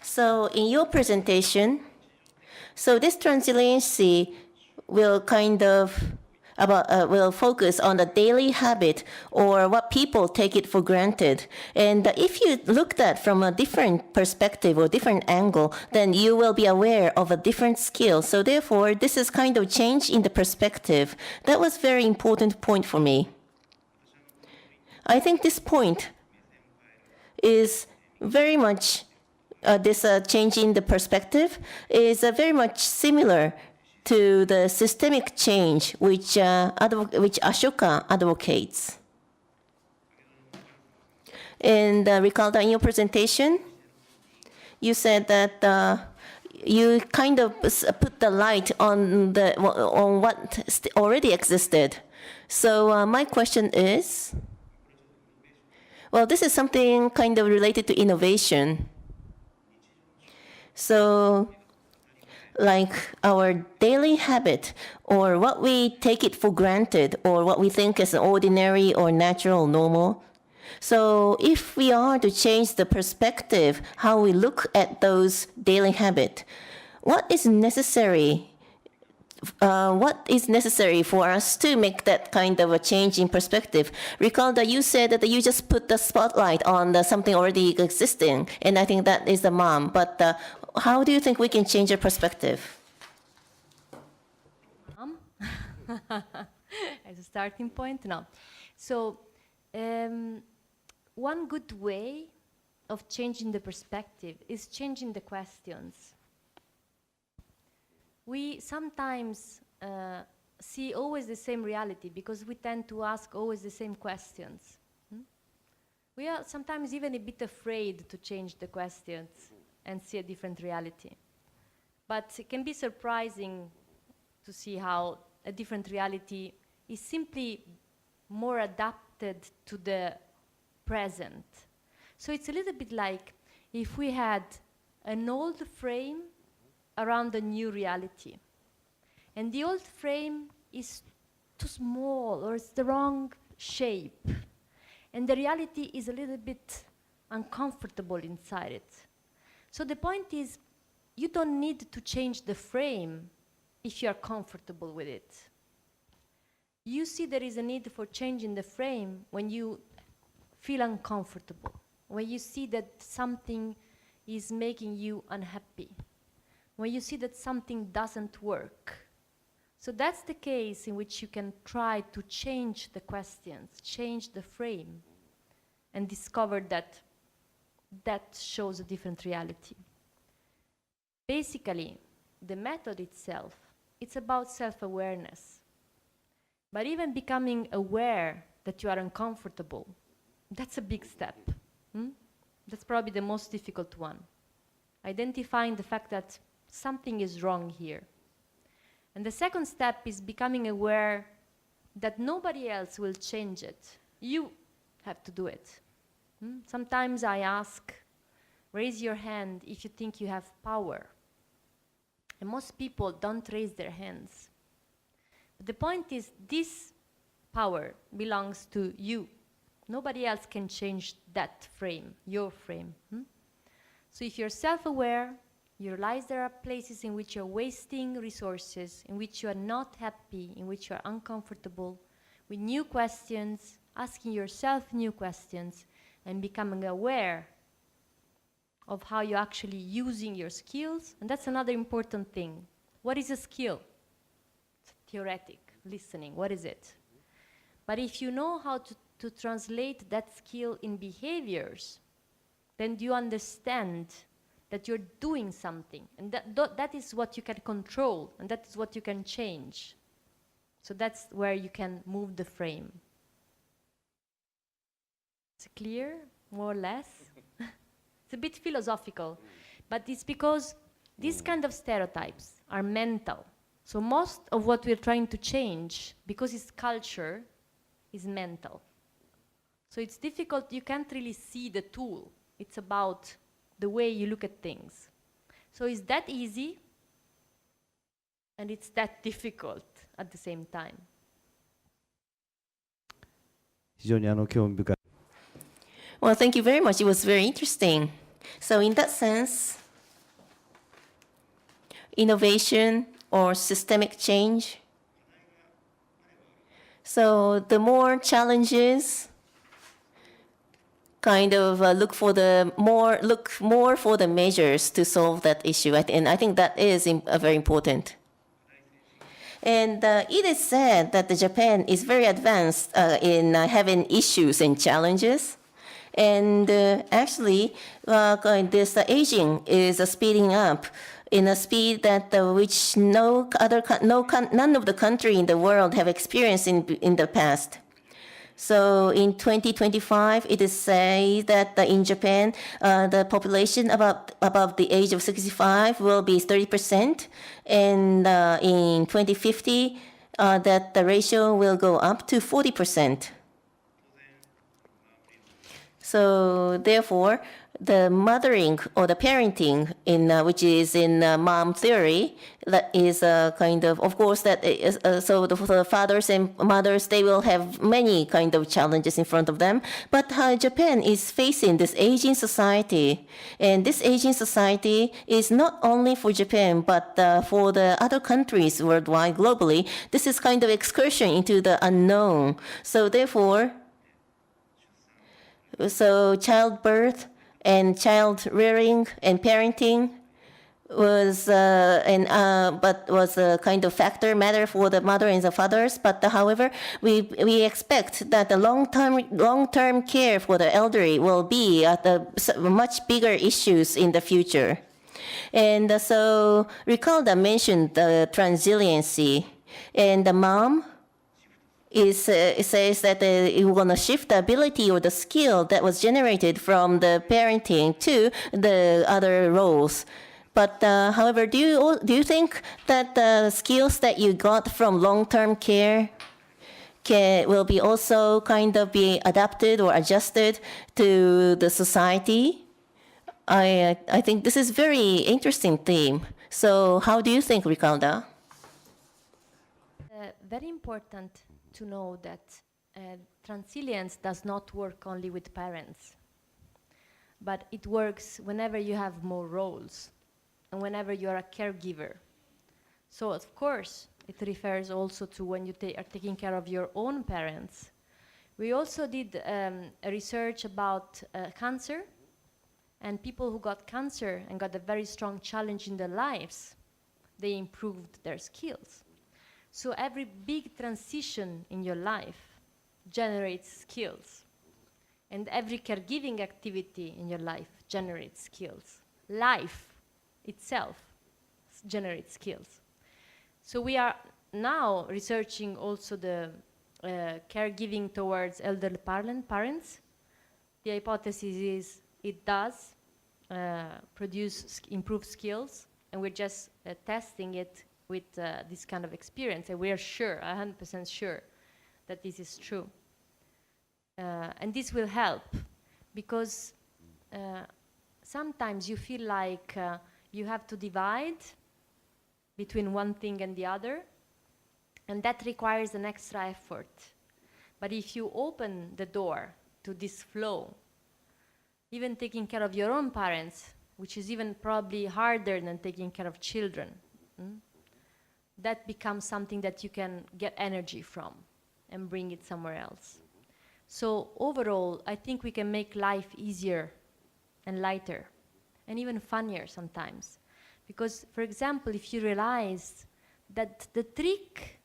So in your presentation, so this transiliency will will focus on the daily habit or what people take it for granted. And if you look at from a different perspective or different angle, then you will be aware of a different skill. So therefore, this is kind of change in the perspective. That was very important point for me. I think this point is very much, this change in the perspective is very much similar to the systemic change which Ashoka advocates. And Riccarda, in your presentation, you said that you kind of put the light on what already existed. So my question is, well, this is something kind of related to innovation. So, like our daily habit, or what we take it for granted, or what we think is ordinary or natural, normal. So, if we are to change the perspective, how we look at those daily habits, what is necessary? What is necessary for us to make that kind of a change in perspective? Riccarda, you said that you just put the spotlight on something already existing, and I think that is the mom. But how do you think we can change our perspective? As a starting point, no. So, one good way of changing the perspective is changing the questions. We sometimes see always the same reality because we tend to ask always the same questions. We are sometimes even a bit afraid to change the questions and see a different reality. But it can be surprising to see how a different reality is simply more adapted to the present. So it's a little bit like if we had an old frame around a new reality. And the old frame is too small or it's the wrong shape. And the reality is a little bit uncomfortable inside it. So the point is, you don't need to change the frame if you are comfortable with it. You see there is a need for changing the frame when you feel uncomfortable, when you see that something is making you unhappy, when you see that something doesn't work. So that's the case in which you can try to change the questions, change the frame, and discover that that shows a different reality. Basically, the method itself, it's about self-awareness. But even becoming aware that you are uncomfortable, that's a big step. That's probably the most difficult one. Identifying the fact that something is wrong here. And the second step is becoming aware that nobody else will change it. You have to do it. Sometimes I ask, raise your hand if you think you have power. And most people don't raise their hands. But the point is, this power belongs to you. Nobody else can change that frame, your frame. So if you're self-aware, you realize there are places in which you're wasting resources, in which you are not happy, in which you are uncomfortable, with new questions, asking yourself new questions, and becoming aware of how you're actually using your skills. And that's another important thing. What is a skill? It's theoretic, listening. What is it? But if you know how to translate that skill in behaviors, then you understand that you're doing something. And that is what you can control, and that is what you can change. So that's where you can move the frame. Is it clear, more or less? It's a bit philosophical, but it's because these kind of stereotypes are mental. So most of what we're trying to change, because it's culture, is mental. So it's difficult, you can't really see the tool. It's about the way you look at things. So it's that easy, and it's that difficult at the same time. 非常に興味深い。 Well, thank you very much. It was very interesting. So in that sense, innovation or systemic change. So the more challenges, kind of look more for the measures to solve that issue. And I think that is very important. And it is said that Japan is very advanced in having issues and challenges. And actually, this aging is speeding up in a speed that which none of the country in the world have experienced in the past. So in 2025, it is said that in Japan, the population above the age of 65 will be 30%, and in 2050, that the ratio will go up to 40%. So therefore, the mothering or the parenting, which is in mom theory, that is kind of course, that is, so the fathers and mothers, they will have many kind of challenges in front of them. But Japan is facing this aging society, and this aging society is not only for Japan, but for the other countries worldwide, globally. This is kind of excursion into the unknown. So therefore, childbirth and child rearing and parenting was a kind of matter for the mother and the fathers. But however, we expect that the long-term care for the elderly will be much bigger issues in the future. And so Riccarda mentioned the transiliency, and the mom it says that you're going to shift the ability or the skill that was generated from the parenting to the other roles. But however, do you think that the skills that you got from long-term care will be also kind of be adapted or adjusted to the society? I think this is very interesting theme. So how do you think, Riccarda? Very important to know that transilience does not work only with parents, but it works whenever you have more roles and whenever you're a caregiver. So of course, it refers also to when you are taking care of your own parents. We also did a research about cancer, and people who got cancer and got a very strong challenge in their lives, they improved their skills. So every big transition in your life generates skills. And every caregiving activity in your life generates skills. Life itself generates skills. So we are now researching also the caregiving towards elderly parents. The hypothesis is it does produce improved skills, and we're just testing it with this kind of experience, and we are sure, 100% sure, that this is true. And this will help, because sometimes you feel like you have to divide between one thing and the other, and that requires an extra effort. But if you open the door to this flow, even taking care of your own parents, which is even probably harder than taking care of children, that becomes something that you can get energy from and bring it somewhere else. So overall, I think we can make life easier and lighter and even funnier sometimes. Because, for example, if you realize that the trick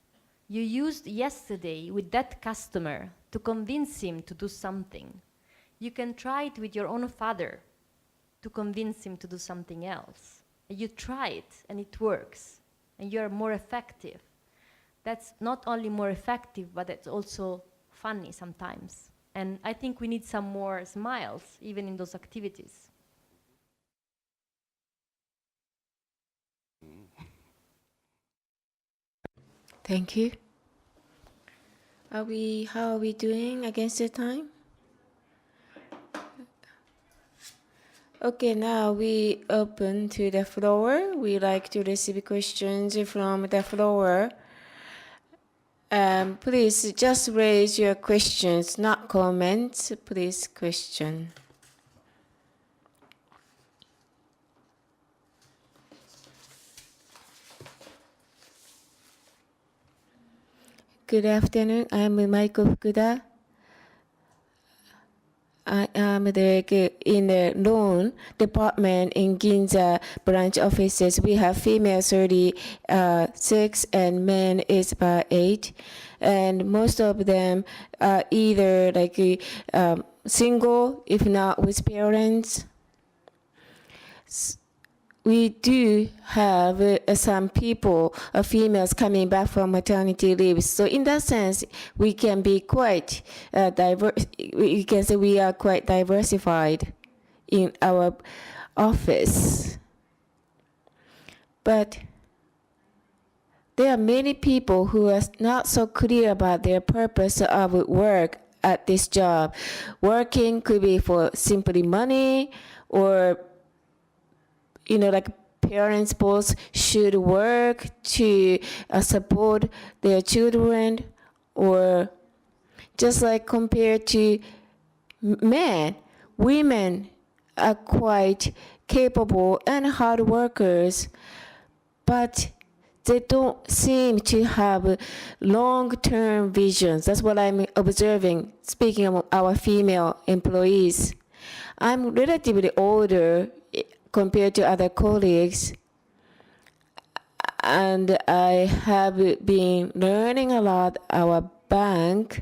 you used yesterday with that customer to convince him to do something. You can try it with your own father to convince him to do something else. You try it and it works, and you're more effective. That's not only more effective, but it's also funny sometimes. And I think we need some more smiles, even in those activities. Thank you. How are we doing against the time? Okay, now we open to the floor. We like to receive questions from the floor. Please just raise your questions, not comments. Please question. Good afternoon. I'm Michael Fukuda. I am in the loan department in Ginza branch offices. We have female 36 and men is about 8. And most of them are either single, if not with parents. We do have some people, females coming back from maternity leave. So in that sense, we can be quite diverse. We can say we are quite diversified in our office. But there are many people who are not so clear about their purpose of work at this job. Working could be for simply money, or parents both should work to support their children, or just like compared to men, women are quite capable and hard workers, but they don't seem to have long-term visions. That's what I'm observing, speaking of our female employees. I'm relatively older compared to other colleagues, and I have been learning a lot our bank.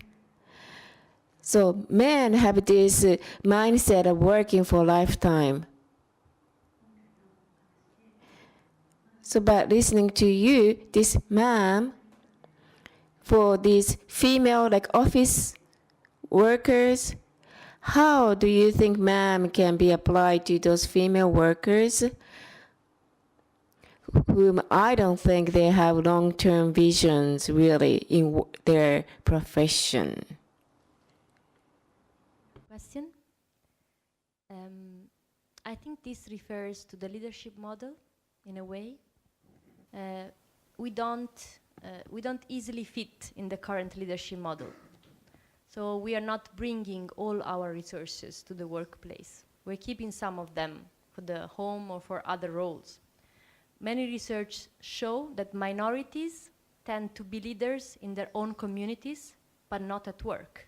So men have this mindset of working for a lifetime. So by listening to you, this ma'am, for these female office workers, how do you think ma'am can be applied to those female workers whom I don't think they have long-term visions really in their profession? Question? I think this refers to the leadership model in a way. We don't easily fit in the current leadership model. So we are not bringing all our resources to the workplace. We're keeping some of them for the home or for other roles. Many research show that minorities tend to be leaders in their own communities, but not at work.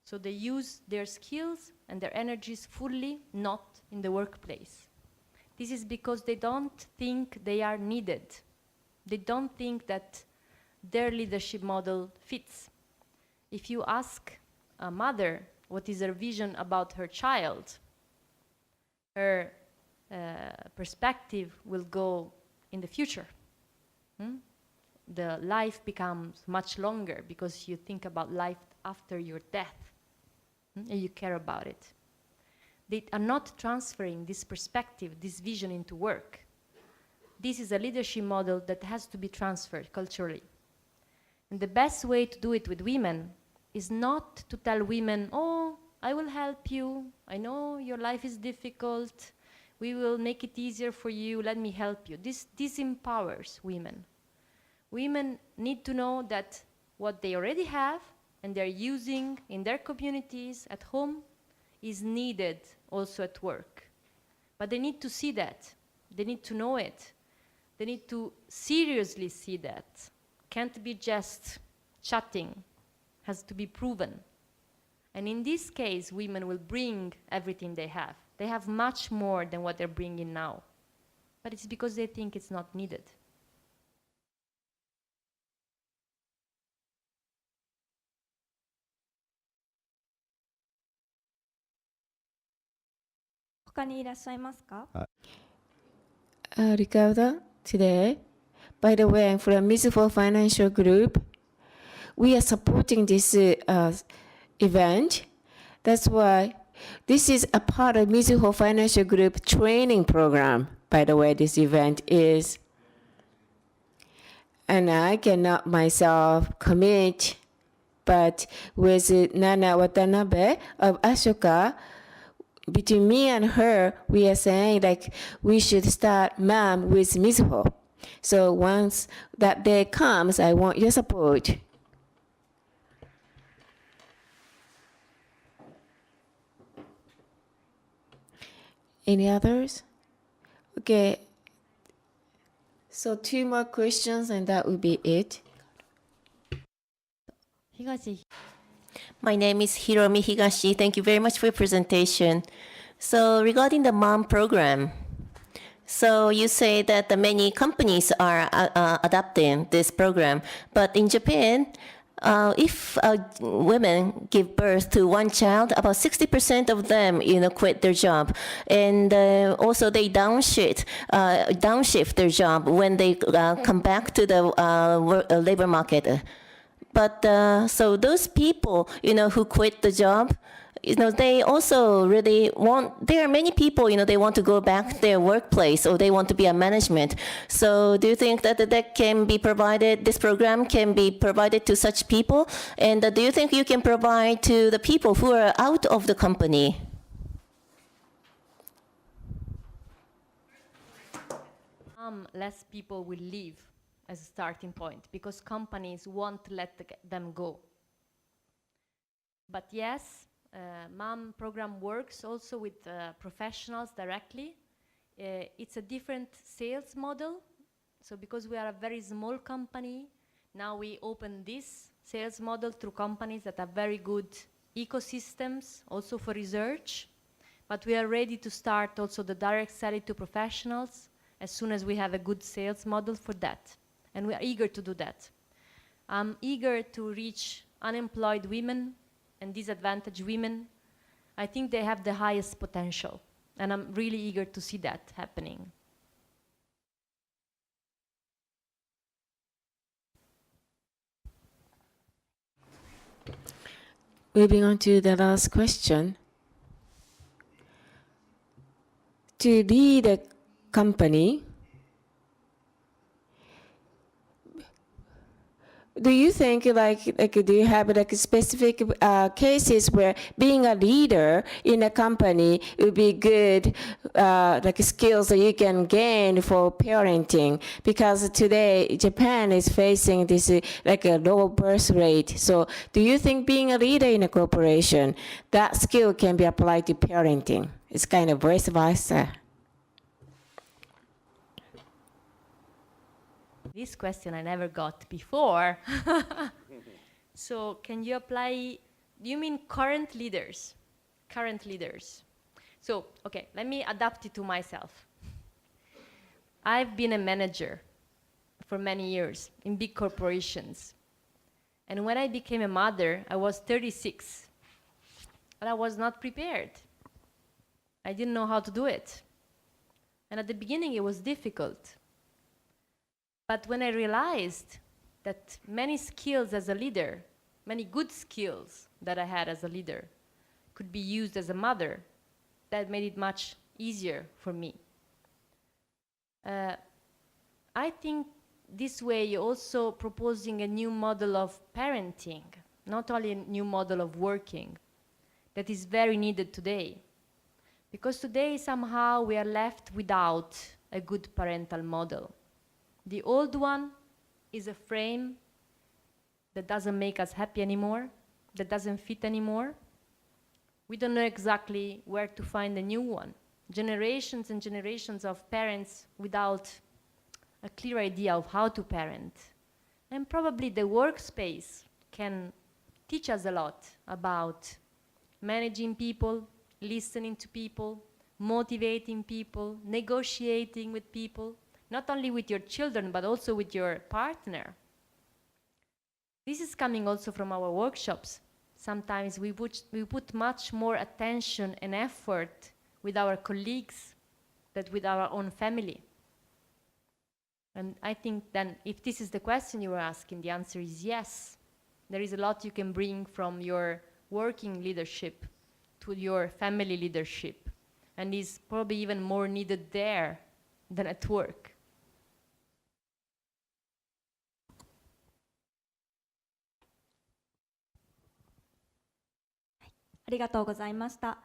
So they use their skills and their energies fully, not in the workplace. This is because they don't think they are needed. They don't think that their leadership model fits. If you ask a mother what is her vision about her child, her perspective will go in the future. The life becomes much longer because you think about life after your death, and you care about it. They are not transferring this perspective, this vision into work. This is a leadership model that has to be transferred culturally. And the best way to do it with women is not to tell women, oh, I will help you. I know your life is difficult. We will make it easier for you. Let me help you. This disempowers women. Women need to know that what they already have and they're using in their communities at home is needed also at work. But they need to see that. They need to know it. They need to seriously see that. Can't be just chatting, has to be proven. And in this case, women will bring everything they have. They have much more than what they're bringing now. But it's because they think it's not needed. 他にいらっしゃいますか？ Riccarda, today, by the way, I'm from Mizuho Financial Group. We are supporting this event. That's why this is a part of Mizuho Financial Group training program. By the way, this event is. And I cannot myself commit, but with Nana Watanabe of Ashoka, between me and her, we are saying like we should start MAM with Mizuho. So once that day comes, I want your support. Any others? Okay. So 2 more questions and that will be it. 東 My name is Hiromi Higashi. Thank you very much for your presentation. So regarding the mom program, so you say that the many companies are adopting this program, but in Japan, if women give birth to one child, about 60% of them, quit their job, and also they downshift their job when they come back to the labor market. But so those people, who quit the job, they also really want, there are many people, they want to go back to their workplace or they want to be a management. So do you think that can be provided, this program can be provided to such people? And do you think you can provide to the people who are out of the company? Less people will leave as a starting point because companies won't let them go. But yes, MAM program works also with professionals directly. It's a different sales model. So because we are a very small company, now we open this sales model through companies that have very good ecosystems, also for research. But we are ready to start also the direct selling to professionals as soon as we have a good sales model for that. And we are eager to do that. I'm eager to reach unemployed women and disadvantaged women. I think they have the highest potential. And I'm really eager to see that happening. Moving on to the last question. To lead a company, do you think do you have specific cases where being a leader in a company would be good skills that you can gain for parenting? Because today Japan is facing this a low birth rate. So do you think being a leader in a corporation, that skill can be applied to parenting? It's kind of vice versa. This question I never got before. So can you apply, do you mean current leaders? Current leaders. So, okay, let me adapt it to myself. I've been a manager for many years in big corporations. And when I became a mother, I was 36. And I was not prepared. I didn't know how to do it. And at the beginning, it was difficult. But when I realized that many skills as a leader, many good skills that I had as a leader, could be used as a mother, that made it much easier for me. I think this way you're also proposing a new model of parenting, not only a new model of working, that is very needed today. Because today somehow we are left without a good parental model. The old one is a frame that doesn't make us happy anymore, that doesn't fit anymore. We don't know exactly where to find a new one. Generations and generations of parents without a clear idea of how to parent. And probably the workspace can teach us a lot about managing people, listening to people, motivating people, negotiating with people, not only with your children, but also with your partner. This is coming also from our workshops. Sometimes we put much more attention and effort with our colleagues than with our own family. And I think then if this is the question you were asking, the answer is yes. There is a lot you can bring from your working leadership to your family leadership, and is probably even more needed there than at work. ありがとうございました。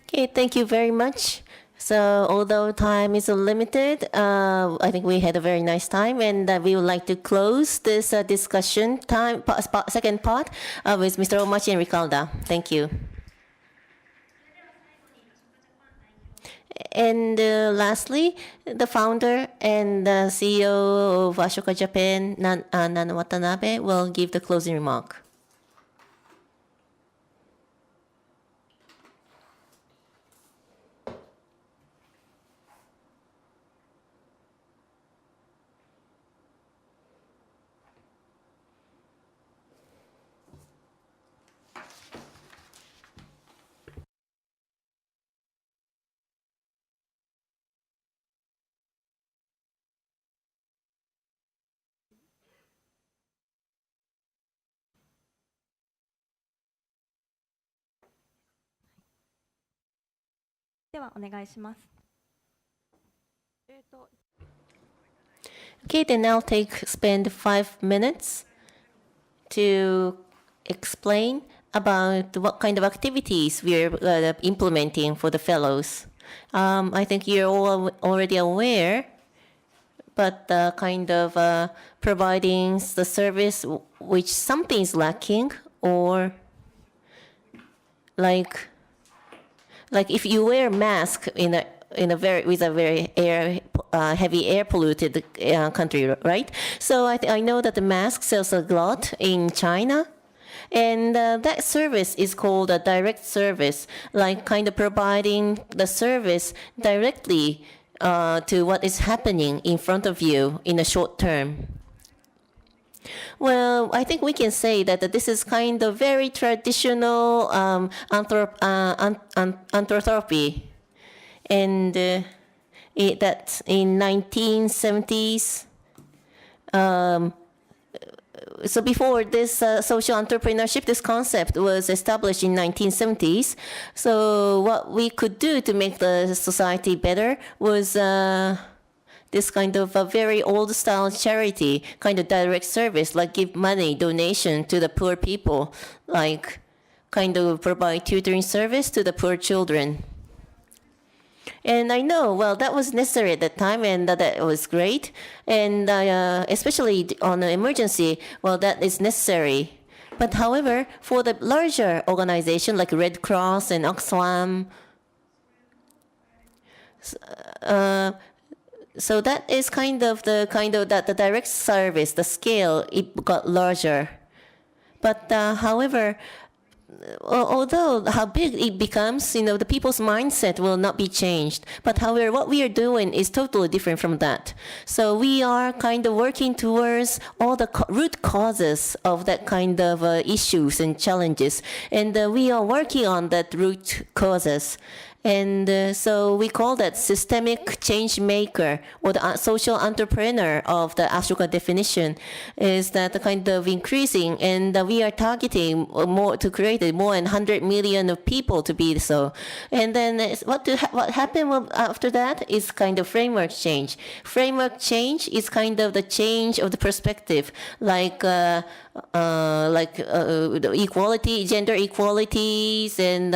Okay, thank you very much. So, although time is limited, I think we had a very nice time, and we would like to close this discussion second part with Mr. Omachi and Riccarda. Thank you. And lastly, the founder and CEO of Ashoka Japan, Nana Watanabe, will give the closing remark. Then, ではお願いします。 Okay, then I'll spend 5 minutes to explain about what kind of activities we're implementing for the fellows. I think you're all already aware, but kind of providing the service which something is lacking, or like if you wear a mask with a very heavy air polluted country, right? So I know that the mask sells a lot in China, and that service is called a direct service, like kind of providing the service directly to what is happening in front of you in the short term. Well, I think we can say that this is kind of very traditional anthropology, and that in 1970s. So before this social entrepreneurship, this concept was established in 1970s. So what we could do to make the society better was this kind of a very old-style charity, kind of direct service, like give money, donation to the poor people, like kind of provide tutoring service to the poor children. And I know, well, that was necessary at that time, and that was great. And especially on an emergency, well, that is necessary. But however, for the larger organization like Red Cross and Oxfam, so that is kind of the direct service, the scale, it got larger. But however, although how big it becomes, the people's mindset will not be changed. But however, what we are doing is totally different from that. So we are kind of working towards all the root causes of that kind of issues and challenges. And we are working on that root causes. And so we call that systemic change maker, or the social entrepreneur of the Ashoka definition, is that kind of increasing, and we are targeting more to create more than 100 million of people to be so. And then what happened after that is kind of framework change. Framework change is kind of the change of the perspective, like the equality, gender equalities, and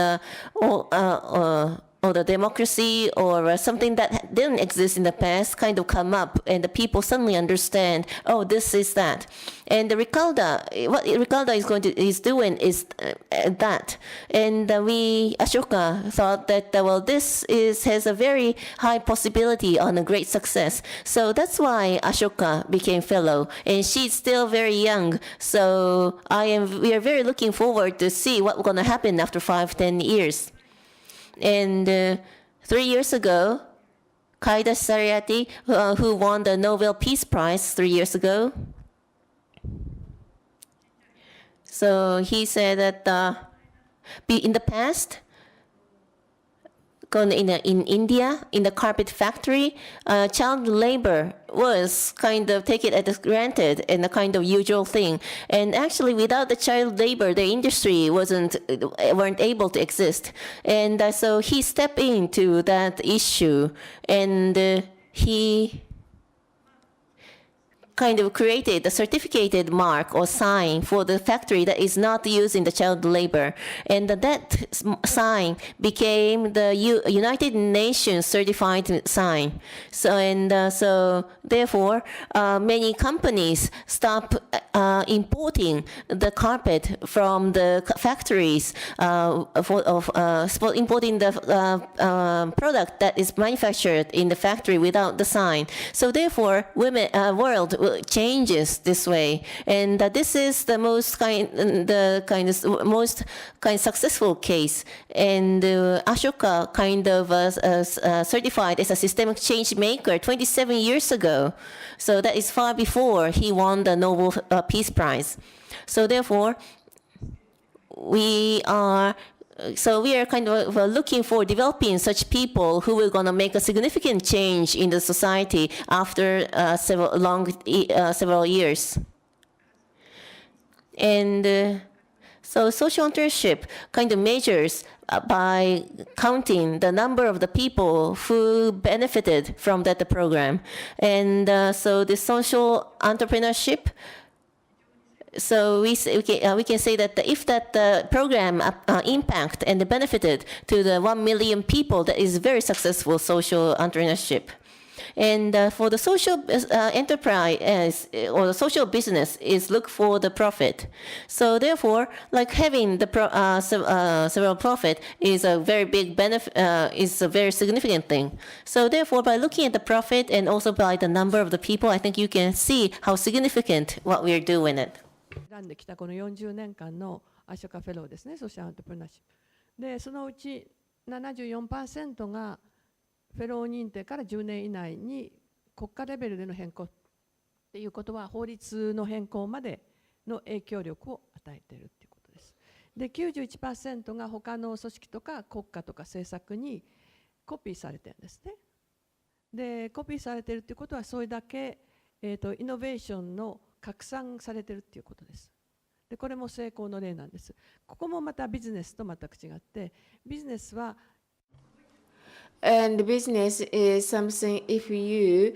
or the democracy, or something that didn't exist in the past kind of come up, and the people suddenly understand, oh, this is that. And what Riccarda is doing is that. And Ashoka thought that, well, this has a very high possibility on a great success. So that's why Ashoka became fellow, and she's still very young. So we are very looking forward to see what's going to happen after 5-10 years. And 3 years ago, Kaida Sariati, who won the Nobel Peace Prize 3 years ago, so he said that in the past, in India, in the carpet factory, child labor was kind of taken as granted and a kind of usual thing. And actually, without the child labor, the industry weren't able to exist. And so he stepped into that issue, and he kind of created a certificated mark or sign for the factory that is not using the child labor. And that sign became the United Nations certified sign. So therefore, many companies stop importing the carpet from the factories for importing the product that is manufactured in the factory without the sign. So therefore, world changes this way, and this is the most successful case. And Ashoka kind of certified as a systemic change maker 27 years ago. So that is far before he won the Nobel Peace Prize. So therefore, we are kind of looking for developing such people who will going to make a significant change in the society after several years. And so social entrepreneurship kind of measures by counting the number of the people who benefited from that program. And so the social entrepreneurship, so we can say that if that program impact and benefited to the 1 million people, that is very successful social entrepreneurship. And for the social enterprise or the social business is look for the profit. So therefore, like having the several profit is a very big benefit, is a very significant thing. So therefore, by looking at the profit and also by the number of the people, I think you can see how significant what we are doing it. 選んできたこの40年間のアショカフェローですね、ソーシャルアントプレナーシップで、そのうち 74% がフェロー認定から10年以内に国家レベルでの変更っていうことは法律の変更までの影響力を与えているということです。で 91% が他の組織とか国家とか政策にコピーされてるんですね。でコピーされているということはそれだけ、イノベーションの拡散されているということです。でこれも成功の例なんです。ここもまたビジネスと全く違って、ビジネスは And business is something, if you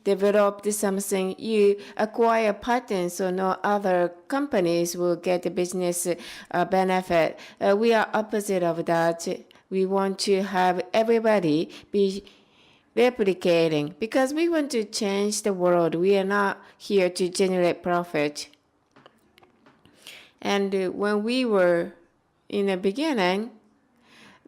develop something, you acquire patents, so no other companies will get the business benefit. We are opposite of that. We want to have everybody be replicating because we want to change the world. We are not here to generate profit. And when we were in the beginning,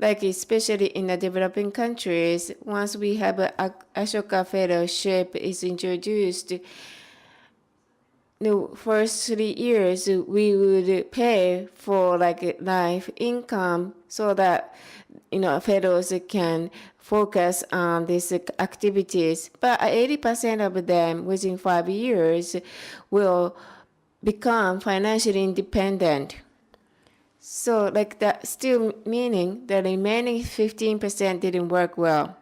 like especially in the developing countries, once we have a Ashoka Fellowship is introduced, the first 3 years we would pay for like life income so that fellows can focus on these activities. But 80% of them within 5 years will become financially independent. So like that still meaning the remaining 15% didn't work well.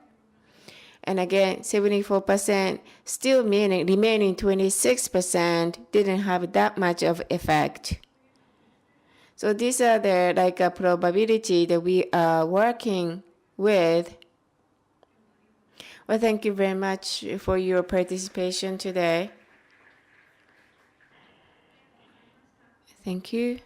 And again, 74% still meaning remaining 26% didn't have that much of effect. So these are the like a probability that we are working with. Well, thank you very much for your participation today. Thank you.